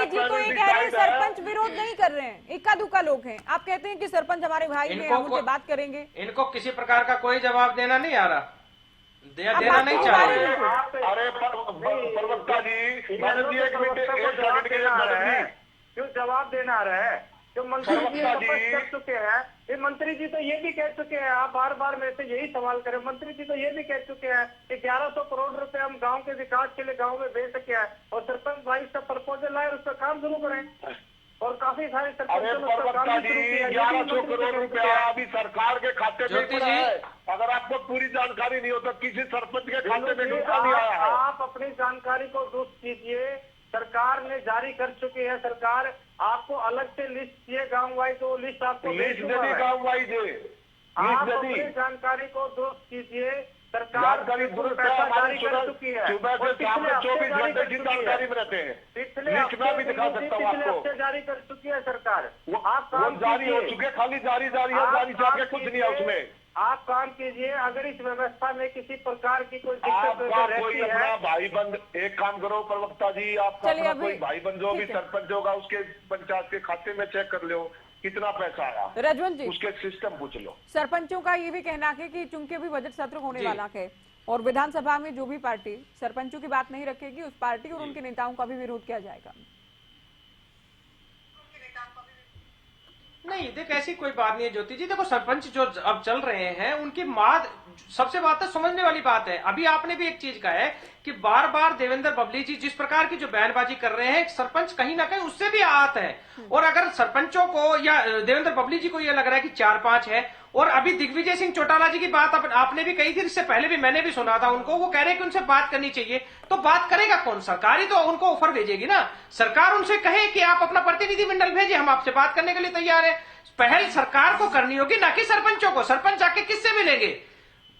जी तो ये कह रहे हैं सरपंच विरोध नहीं कर रहे हैं, इक्का दुक्का लोग हैं। आप कहते हैं कि सरपंच हमारे भाई हैं, हम उनसे बात करेंगे। इनको किसी प्रकार का कोई जवाब देना नहीं आ रहा, देना नहीं चाह रहे। अरे प्रवक्ता जी, मैडम जी, एक मिनट के लिए मैडम जी, क्यों जवाब देना आ रहा है? जो मंत्री जी कर चुके हैं, ये मंत्री जी तो ये भी कह चुके हैं, आप बार बार मेरे से यही सवाल करें, मंत्री जी तो ये भी कह चुके हैं कि 1100 करोड़ रुपए हम गांव के विकास के लिए गांव में भेज सके हैं, और सरपंच भाई इसका प्रपोजल आए, उस पर काम शुरू करें। और काफी सारे अरे प्रवक्ता जी, 1100 करोड़ रुपया अभी सरकार के खाते में पड़ा है। अगर आपको पूरी जानकारी नहीं हो तो किसी सरपंच के खाते में ढूंढा नहीं आया है। आप अपनी जानकारी को दुरुस्त कीजिए। सरकार ने जारी कर चुकी है, सरकार आपको अलग से लिस्ट चाहिए गाँव वाइज, तो लिस्ट आपको लिस्ट दे दी गाँव वाइज है। आप अपनी जानकारी को दुरुस्त कीजिए। सरकार पैसा जारी कर चुकी है, सुबह से शाम तक 24 घंटे की जानकारी में रहते हैं। लिस्ट में भी दिखा सकता हूँ आपको, जारी कर चुकी है सरकार। आप वो जारी हो चुके, खाली जारी है, जारी जाके कुछ नहीं है उसमें। आप काम कीजिए। अगर इस व्यवस्था में किसी प्रकार की कोई दिक्कत आपका रहती कोई है, अपना भाई बंद, एक काम करो प्रवक्ता जी, आपका अपना कोई भाई बंद जो भी सरपंच होगा उसके पंचायत के खाते में चेक कर लो कितना पैसा आया, रजवंत जी उसके सिस्टम पूछ लो। सरपंचों का ये भी कहना है कि चूंकि अभी बजट सत्र होने वाला है और विधानसभा में जो भी पार्टी सरपंचों की बात नहीं रखेगी, उस पार्टी और उनके नेताओं का भी विरोध किया जाएगा। नहीं, देख ऐसी कोई बात नहीं है ज्योति जी। देखो सरपंच जो अब चल रहे हैं उनकी माद सबसे बात है, समझने वाली बात है। अभी आपने भी एक चीज कहा है कि बार बार देवेंद्र बबली जी जिस प्रकार की जो बयानबाजी कर रहे हैं, सरपंच कहीं ना कहीं उससे भी आहत है। और अगर सरपंचों को या देवेंद्र बबली जी को यह लग रहा है कि 4-5 है, और अभी दिग्विजय सिंह चौटाला जी की बात आपने भी कही थी, इससे पहले भी मैंने भी सुना था उनको, वो कह रहे हैं कि उनसे बात करनी चाहिए। तो बात करेगा कौन? सरकार ही तो उनको ऑफर भेजेगी ना। सरकार उनसे कहे कि आप अपना प्रतिनिधि मंडल भेजिए, हम आपसे बात करने के लिए तैयार है। पहल सरकार को करनी होगी, ना कि सरपंचों को। सरपंच जाके किससे मिलेंगे?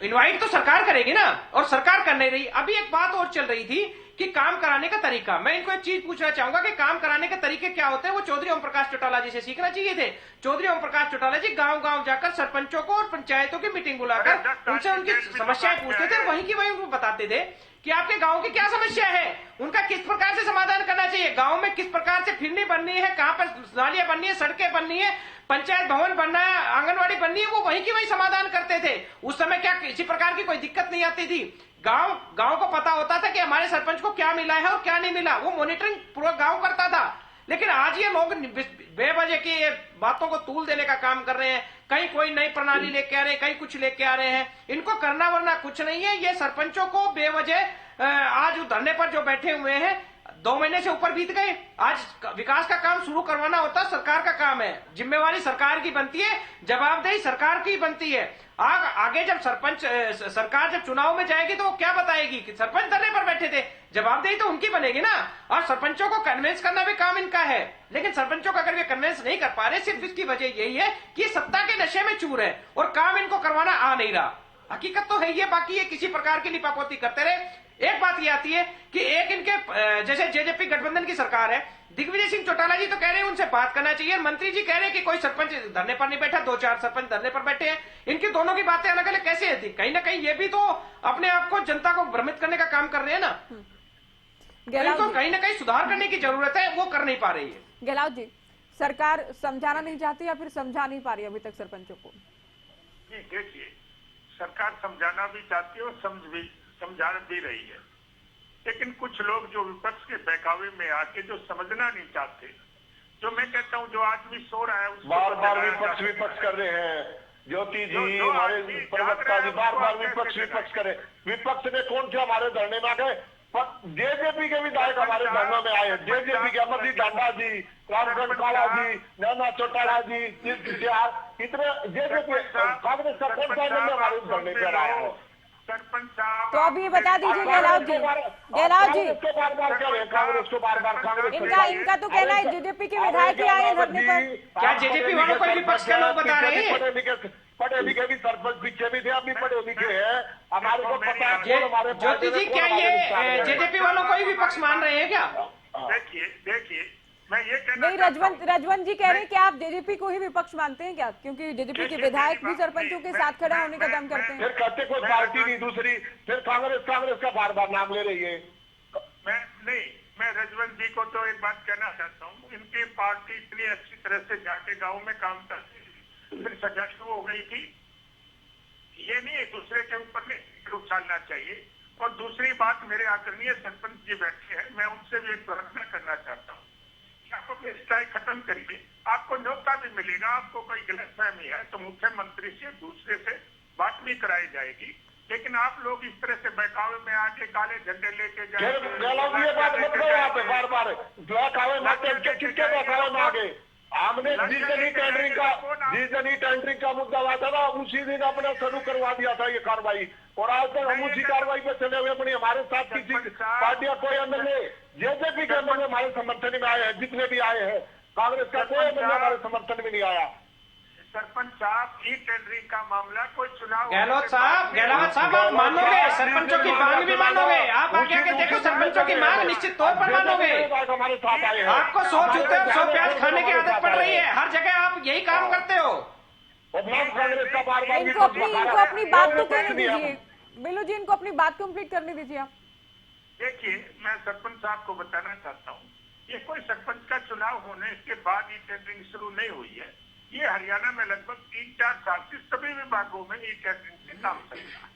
इनवाइट तो सरकार करेगी ना, और सरकार कर नहीं रही। अभी एक बात और चल रही थी कि काम कराने का तरीका, मैं इनको एक चीज पूछना चाहूंगा कि काम कराने के तरीके क्या होते हैं, वो चौधरी ओम प्रकाश चौटाला जी से सीखना चाहिए थे। चौधरी ओम प्रकाश चौटाला जी गांव गांव जाकर सरपंचों को और पंचायतों की मीटिंग बुलाकर उनसे उनकी समस्याएं पूछते थे, वहीं की वहीं उनको बताते थे कि आपके गांव की क्या समस्या है, उनका किस प्रकार से समाधान करना चाहिए, गांव में किस प्रकार से फिरनी बननी है, कहां पर नालियां बननी है, सड़कें बननी है, पंचायत भवन बनना है, आंगनवाड़ी बननी है, वो वहीं की वहीं समाधान करते थे। उस समय क्या किसी प्रकार की कोई दिक्कत नहीं आती थी। गांव को पता होता था कि हमारे सरपंच को क्या मिला है और क्या नहीं मिला, वो मॉनिटरिंग पूरा गांव करता था। लेकिन आज ये लोग बेवजह की ये बातों को तूल देने का काम कर रहे हैं, कहीं कोई नई प्रणाली लेके आ रहे हैं, कहीं कुछ लेके आ रहे हैं। इनको करना वरना कुछ नहीं है। ये सरपंचों को बेवजह आज धरने पर जो बैठे हुए हैं, 2 महीने से ऊपर बीत गए, आज विकास का काम शुरू करवाना होता सरकार का काम है, जिम्मेवारी सरकार की बनती है, जवाबदेही सरकार की बनती है। आगे जब सरकार जब चुनाव में जाएगी तो वो क्या बताएगी कि सरपंच धरने पर बैठे थे, जवाबदेही तो उनकी बनेगी ना। और सरपंचों को कन्विंस करना भी काम इनका है, लेकिन सरपंचों को अगर वे कन्विंस नहीं कर पा रहे, सिर्फ इसकी वजह यही है कि सत्ता के नशे में चूर है और काम इनको करवाना आ नहीं रहा। हकीकत तो है ये, बाकी ये किसी प्रकार की लिपापोती करते रहे। एक बात ये आती है कि एक इनके जैसे जेजेपी गठबंधन की सरकार है, दिग्विजय सिंह चौटाला जी तो कह रहे हैं उनसे बात करना चाहिए, मंत्री जी कह रहे हैं कि कोई सरपंच धरने पर नहीं बैठा, 2-4 सरपंच धरने पर बैठे हैं। इनकी दोनों की बातें अलग अलग कैसे होती? कहीं ना कहीं ये भी तो अपने आप को जनता को भ्रमित करने का काम कर रहे हैं ना। इनको कहीं ना कहीं सुधार करने की जरूरत है, वो कर नहीं पा रही है। गहलोत जी, सरकार समझाना नहीं चाहती या फिर समझा नहीं पा रही अभी तक सरपंचों को? नहीं, देखिए, सरकार समझाना भी चाहती है और समझा भी रही है, लेकिन कुछ लोग जो विपक्ष के बहकावे में आके जो समझना नहीं चाहते, जो मैं कहता हूँ जो आदमी सो रहा है उसको बार बार जगाया विपक्ष कर रहे हैं। ज्योति जी, जो हमारे आदमी प्रवक्ता जी जाग रहा है, बार बार उसको आप विपक्ष करे। विपक्ष ने कौन थे हमारे धरने में आ गए? जेजेपी के विधायक हमारे धरने में आए। जेजेपी के अमरजीत डांडा जी, रामचंद्र काला जी, नैना चौटाला जी, इतने जेजेपी कांग्रेस का कौन सा एमएलए हमारे धरने पर आया है? सरपंच साहब, तो अब ये बता दीजिए गहलोत जी, बार बार कह रहे हैं कांग्रेस को, बार बार कांग्रेस इनका तो कहना है जेजेपी के विधायक ही आए धरने पर। क्या जेजेपी वालों को विपक्ष के लोग बता रहे हैं? पढ़े लिखे भी सरपंच पीछे भी थे, अब भी पढ़े लिखे हैं, हमारे को पता है कौन हमारे। ज्योति जी, क्या ये जेजेपी वालों को ही विपक्ष मान रहे हैं क्या? देखिए, मैं ये कहना नहीं, रजवंत जी कह रहे हैं कि आप जेजेपी को ही विपक्ष मानते हैं क्या? क्योंकि जेजेपी के विधायक भी सरपंचों के साथ खड़ा होने का दम करते हैं। फिर कहते कोई पार्टी नहीं दूसरी, फिर कांग्रेस का बार बार नाम ले रही है। मैं रजवंत जी को तो एक बात कहना चाहता हूँ, इनकी पार्टी इतनी अच्छी तरह से जाके गाँव में काम करती है, फिर सजा शुरू हो गई थी। ये नहीं एक दूसरे के ऊपर नहीं उछालना चाहिए। और दूसरी बात, मेरे आदरणीय सरपंच जी बैठे हैं, मैं उनसे भी एक प्रार्थना करना चाहता हूँ, आप अपने स्ट्राइक खत्म करिए, आपको न्योता भी मिलेगा। आपको कोई गलतफहमी है तो मुख्यमंत्री से दूसरे से बात भी कराई जाएगी, लेकिन आप लोग इस तरह से बहकावे में आके काले झंडे लेके जाए। ये बात मत करो आप बार बार, बहकावे में किसके बहकावे में आगे? हमने जिस टेंडरिंग का मुद्दा हुआ था ना, उसी दिन अपने शुरू करवा दिया था ये कार्रवाई, और आज तक हम उसी कार्रवाई पे चले हुए। अपनी हमारे साथ किसी पार्टियां कोई एमएलए, जेजेपी के एमएलए हमारे समर्थन में आए हैं, जितने भी आए हैं, कांग्रेस का कोई एमएलए हमारे समर्थन में नहीं आया। सरपंच साहब, ई टेंडरिंग का मामला कोई चुनाव, गहलोत साहब आप मानोगे, सरपंचों की मांग भी मानोगे? आप आगे आके देखो, सरपंचों की मांग निश्चित तौर पर मानोगे। हमारे साथ आए हैं। आपको 100 जूते और 100 प्याज खाने की आदत पड़ रही है, हर जगह आप यही काम करते हो। कांग्रेस का बार बार इनको अपनी बात तो कहने दीजिए, बिल्लू जी, इनको अपनी बात कंप्लीट करने दीजिए आप। देखिए, मैं सरपंच साहब को बताना चाहता हूँ, ये कोई सरपंच का चुनाव होने के बाद ई टेंडरिंग शुरू नहीं हुई है। ये हरियाणा में लगभग 3-4 साल से सभी विभागों में ई टेंडरिंग से काम चल रहा है।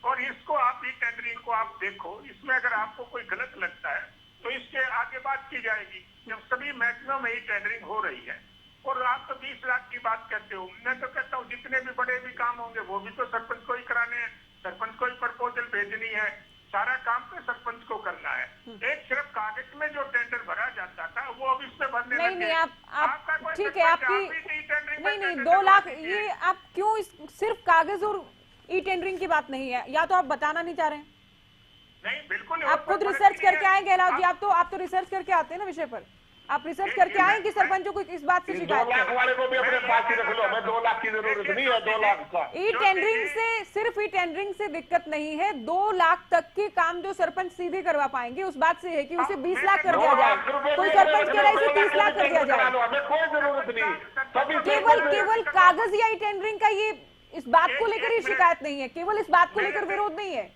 और इसको आप ई टेंडरिंग को आप देखो, इसमें अगर आपको कोई गलत लगता है तो इसके आगे बात की जाएगी। जब सभी मैक्सिमम ई टेंडरिंग हो रही है, और आप तो 20 लाख की बात करते हो, मैं तो कहता हूँ जितने भी बड़े भी काम होंगे वो भी तो सरपंच को ही कराने हैं, सरपंच को ही प्रपोजल भेजनी है, सारा काम तो सरपंच को करना है। एक सिर्फ कागज में जो टेंडर भरा जाता था वो अब इसमें भरने लगे। नहीं, आप ठीक है, आपकी नहीं 2 लाख, ये आप क्यों सिर्फ कागज और ई टेंडरिंग की बात नहीं है, या तो आप बताना नहीं चाह रहे हैं? नहीं, बिल्कुल आप खुद रिसर्च करके आए गहलोत जी, आप तो रिसर्च करके आते हैं ना विषय पर, आप रिसर्च करके आए कि सरपंचों को इस बात से शिकायत 2 लाख वाले को भी अपने पास ही रख लो, हमें 2 लाख की जरूरत नहीं है। 2 लाख का ई टेंडरिंग से, सिर्फ ई टेंडरिंग से दिक्कत नहीं है, 2 लाख तक के काम जो सरपंच सीधे करवा पाएंगे उस बात से है कि उसे 20 लाख कर दिया जाए। कोई सरपंच कह रहा है इसे 30 लाख कर दिया जाए। हमें कोई जरूरत नहीं, केवल कागज या ई टेंडरिंग का ये, इस बात को लेकर ही शिकायत नहीं है, केवल इस बात को लेकर विरोध नहीं है।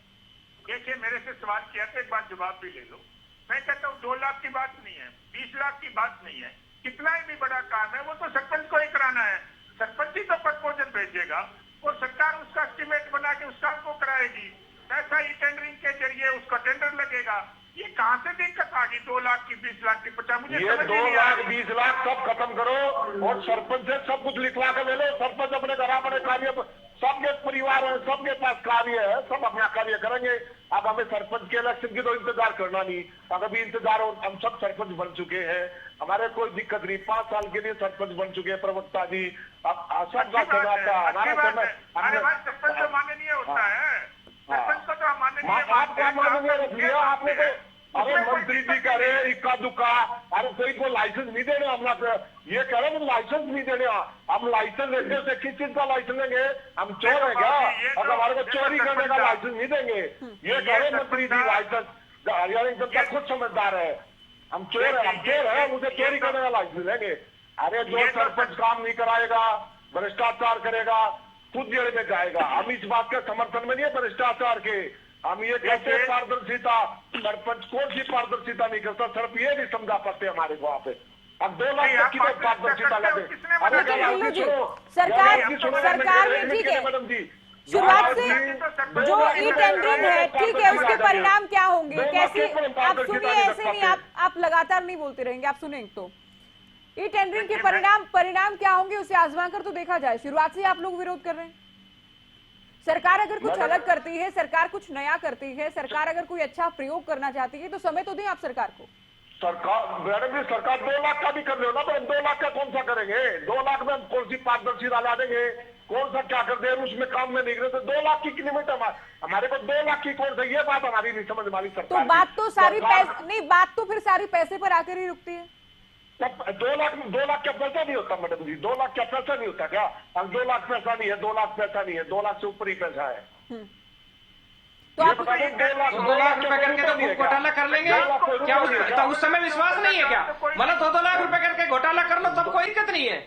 देखिए, मेरे से सवाल किया था, एक बार जवाब भी ले लो। मैं कहता हूँ 2 लाख की बात नहीं है, 20 लाख की बात नहीं है, कितना भी बड़ा काम है वो तो सरपंच को ही कराना है। सरपंच ही तो प्रपोजल भेजेगा और सरकार उसका एस्टीमेट बना के उस काम को कराएगी। ऐसा ही टेंडरिंग के जरिए उसका टेंडर लगेगा। ये कहाँ से दिक्कत आ गई 2 लाख की, 20 लाख की, 50? मुझे ये 2 लाख 20 लाख सब खत्म करो और सरपंच से सब कुछ लिखवा के ले लो। सरपंच अपने घर अपने कार्य, सबके परिवार है, सबके पास कार्य है, सब अपना कार्य करेंगे। अब हमें सरपंच के इलेक्शन की तो इंतजार करना नहीं, अगर भी इंतजार हो, हम सब सरपंच बन चुके हैं, हमारे कोई दिक्कत नहीं। 5 साल के लिए सरपंच बन चुके हैं प्रवक्ता जी। अब सबका चुनाव था हमारा समय। अरे भाई, सरपंच तो माननीय होता है, सरपंच को तो माननीय आपका माननीय रख लिया आपने तो। अरे मंत्री जी कह रहे हैं इक्का दुक्का, अरे कोई को लाइसेंस नहीं देने, हम ये कह रहे हैं लाइसेंस नहीं देने। हम लाइसेंस देते से किस चीज का लाइसेंस देंगे? हम चोर है क्या? अगर हमारे को चोरी करने का लाइसेंस नहीं देंगे, ये कह रहे मंत्री जी लाइसेंस। हरियाणा जनता खुद समझदार है, हम चोर है, मुझे चोरी करने का लाइसेंस देंगे। अरे जो सरपंच काम नहीं कराएगा, भ्रष्टाचार करेगा, खुद जेल में जाएगा। हम इस बात के समर्थन में नहीं है भ्रष्टाचार के। हम ये कहते हैं पारदर्शिता, सरपंच कौन सी पारदर्शिता नहीं करता, सिर्फ ये नहीं समझा पाते हमारे को। आप अब 2 लाख तक की तो पारदर्शिता ला दे। सरकार में ठीक है, मैडम जी शुरुआत से जो ई टेंडरिंग है ठीक है, उसके परिणाम क्या होंगे, कैसे आप सुनिए, ऐसे नहीं आप लगातार नहीं बोलते रहेंगे, आप सुने तो ई टेंडरिंग के परिणाम क्या होंगे उसे आजमा कर तो देखा जाए। शुरुआत से आप लोग विरोध कर रहे हैं। सरकार अगर कुछ अलग करती है, सरकार कुछ नया करती है, सरकार अगर कोई अच्छा प्रयोग करना चाहती है तो समय तो दें आप सरकार को। सरकार मैडम जी सरकार 2 लाख का भी कर लो ना, तो 2 लाख का कौन सा करेंगे? 2 लाख में कौन सी पारदर्शिता ला देंगे? कौन सा क्या कर दे? उसमें काम में निकले तो 2 लाख की लिमिट हमारे को 2 लाख की कौन सा, ये बात हमारी नहीं समझ हमारी सरकार। तो बात तो सारी पैसे नहीं, बात तो फिर सारी पैसे पर आकर ही रुकती है। 2 लाख का पैसा नहीं होता मैडम जी, 2 लाख का पैसा नहीं होता क्या? अब 2 लाख पैसा नहीं है, 2 लाख पैसा नहीं है, 2 लाख से ऊपर ही पैसा है। तो आप 2 लाख रुपए करके तो खूब घोटाला कर लेंगे क्या? उस समय विश्वास नहीं है क्या? मतलब 2 लाख रुपए करके घोटाला कर लो तब कोई दिक्कत नहीं है।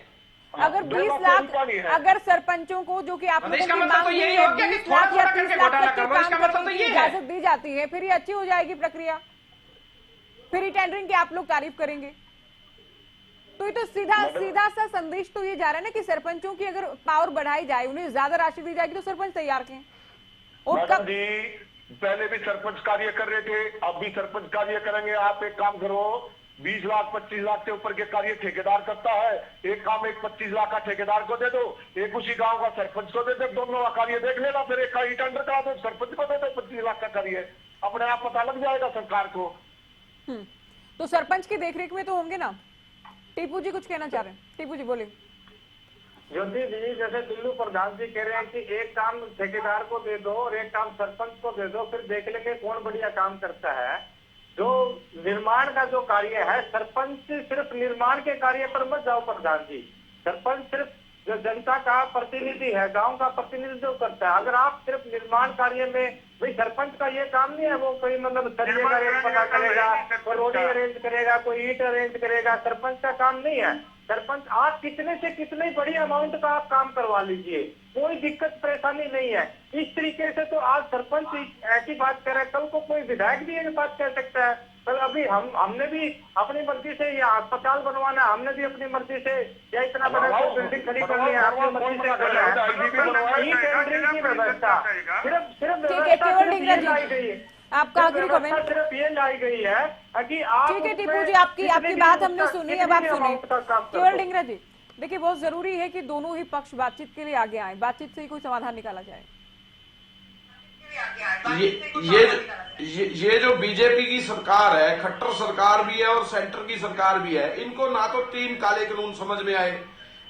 अगर 20 लाख अगर सरपंचों को, जो कि आप लोगों की मांग है, 20 लाख या 30 लाख तक के काम करने की इजाजत दी जाती है, फिर ये अच्छी हो जाएगी प्रक्रिया, फिर ई टेंडरिंग की आप लोग तारीफ करेंगे। तो ये तो सीधा सा संदेश तो ये जा रहा है ना कि सरपंचों की अगर पावर बढ़ाई जाए, उन्हें ज्यादा राशि दी जाएगी तो सरपंच तैयार के। और मैडम जी पहले भी सरपंच कार्य कर रहे थे, अब भी सरपंच कार्य करेंगे। आप एक काम करो, 20 लाख 25 लाख से ऊपर के कार्य ठेकेदार करता है, एक काम 25 लाख का ठेकेदार को दे दो, एक उसी गांव का सरपंच को दे दो, दोनों का कार्य देख लेना, फिर एक ई टेंडर करा दो, सरपंच को दे दो 25 लाख का कार्य, अपने आप पता लग जाएगा सरकार को। तो सरपंच की देखरेख में तो होंगे ना। टीपू जी कुछ कहना चाह रहे हैं, टीपू जी बोले। ज्योति जी, जैसे दिल्लू प्रधान जी कह रहे हैं कि एक काम ठेकेदार को दे दो और एक काम सरपंच को दे दो, फिर देख लेंगे कौन बढ़िया काम करता है। जो निर्माण का जो कार्य है, सरपंच सिर्फ निर्माण के कार्य पर मत जाओ प्रधान जी। सरपंच सिर्फ जो जनता का प्रतिनिधि है, गांव का प्रतिनिधित्व करता है। अगर आप सिर्फ निर्माण कार्य में, भाई सरपंच का ये काम नहीं है वो कोई मतलब सरिये का रेट पता करेगा, कोई रोडी अरेंज करेगा, कोई ईट अरेंज करेगा, सरपंच का काम नहीं है। सरपंच आप कितने से कितने बड़ी अमाउंट का आप काम करवा लीजिए, कोई दिक्कत परेशानी नहीं है। इस तरीके से तो आज सरपंच ऐसी बात कर रहे हैं, कल को कोई विधायक भी ये बात कह सकता है। कल अभी हमने भी अपनी मर्जी से या अस्पताल बनवाना, हमने भी अपनी मर्जी से या इतना बड़ा बिल्डिंग खड़ी करनी है, अपनी मर्जी से करना है। ये टेंडरिंग की व्यवस्था सिर्फ लाई गई है। आपका आखिरी कमेंट। सिर्फ ये लाई गई है कि आप, ठीक है टीपू जी, आपकी बात हमने सुनी, अब आप सुने। केवल डिंगरा जी, देखिए बहुत जरूरी है कि दोनों ही पक्ष बातचीत के लिए आगे आए, बातचीत से ही कोई समाधान निकाला जाए। ये जो बीजेपी की सरकार है, खट्टर सरकार भी है और सेंटर की सरकार भी है, इनको ना तो 3 काले कानून समझ में आए,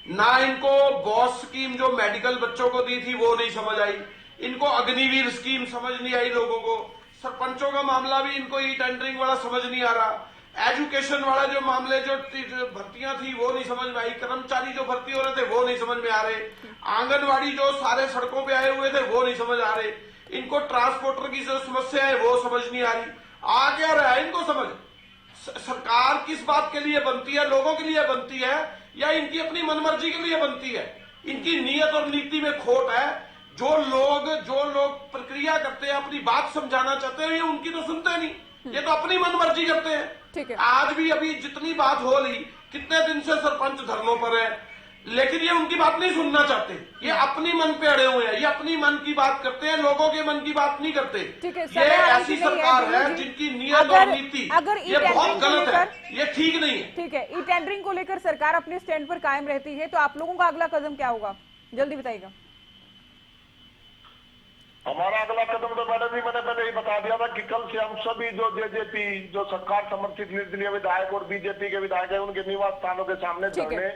ना इनको बॉस स्कीम जो मेडिकल बच्चों को दी थी वो नहीं समझ आई, इनको अग्निवीर स्कीम समझ नहीं आई लोगों को, सरपंचों का मामला भी इनको ई टेंडरिंग वाला समझ नहीं आ रहा, एजुकेशन वाला जो मामले जो भर्तियां थी वो नहीं समझ में आई, कर्मचारी जो भर्ती हो रहे थे वो नहीं समझ में आ रहे, आंगनवाड़ी जो सारे सड़कों पे आए हुए थे वो नहीं समझ आ रहे, इनको ट्रांसपोर्टर की जो समस्या है वो समझ नहीं आ रही। आ क्या रहा है इनको समझ? सरकार किस बात के लिए बनती है? लोगों के लिए बनती है या इनकी अपनी मनमर्जी के लिए बनती है? इनकी नीयत और नीति में खोट है। जो लोग प्रक्रिया करते हैं, अपनी बात समझाना चाहते हैं, ये उनकी तो सुनते नहीं, ये तो अपनी मनमर्जी करते हैं। ठीक है। आज भी अभी जितनी बात हो रही, कितने दिन से सरपंच धरनों पर है, लेकिन ये उनकी बात नहीं सुनना चाहते, ये अपनी मन पे अड़े हुए हैं, ये अपनी मन की बात करते हैं, लोगों के मन की बात नहीं करते। ये ऐसी सरकार है जिनकी नियत और नीति ये बहुत गलत है, ये ठीक नहीं है। ठीक है, ई टेंडरिंग को लेकर सरकार अपने स्टैंड पर कायम रहती है, तो आप लोगों का अगला कदम क्या होगा, जल्दी बताइएगा। हमारा अगला कदम तो मैडम जी मैंने पहले ही बता दिया था कि कल से हम सभी जो जेजेपी जो सरकार समर्थित निर्दलीय विधायक और बीजेपी के विधायक है, उनके निवास स्थानों के सामने धरने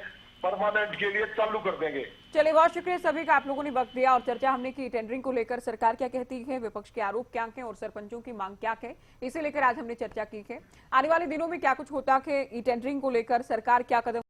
परमानेंट के लिए चालू कर देंगे। चलिए, बहुत शुक्रिया सभी का, आप लोगों ने वक्त दिया और चर्चा हमने की। टेंडरिंग को लेकर सरकार क्या कहती है, विपक्ष के आरोप क्या है और सरपंचों की मांग क्या है, इसे लेकर आज हमने चर्चा की है। आने वाले दिनों में क्या कुछ होता है, ई टेंडरिंग को लेकर सरकार क्या कदम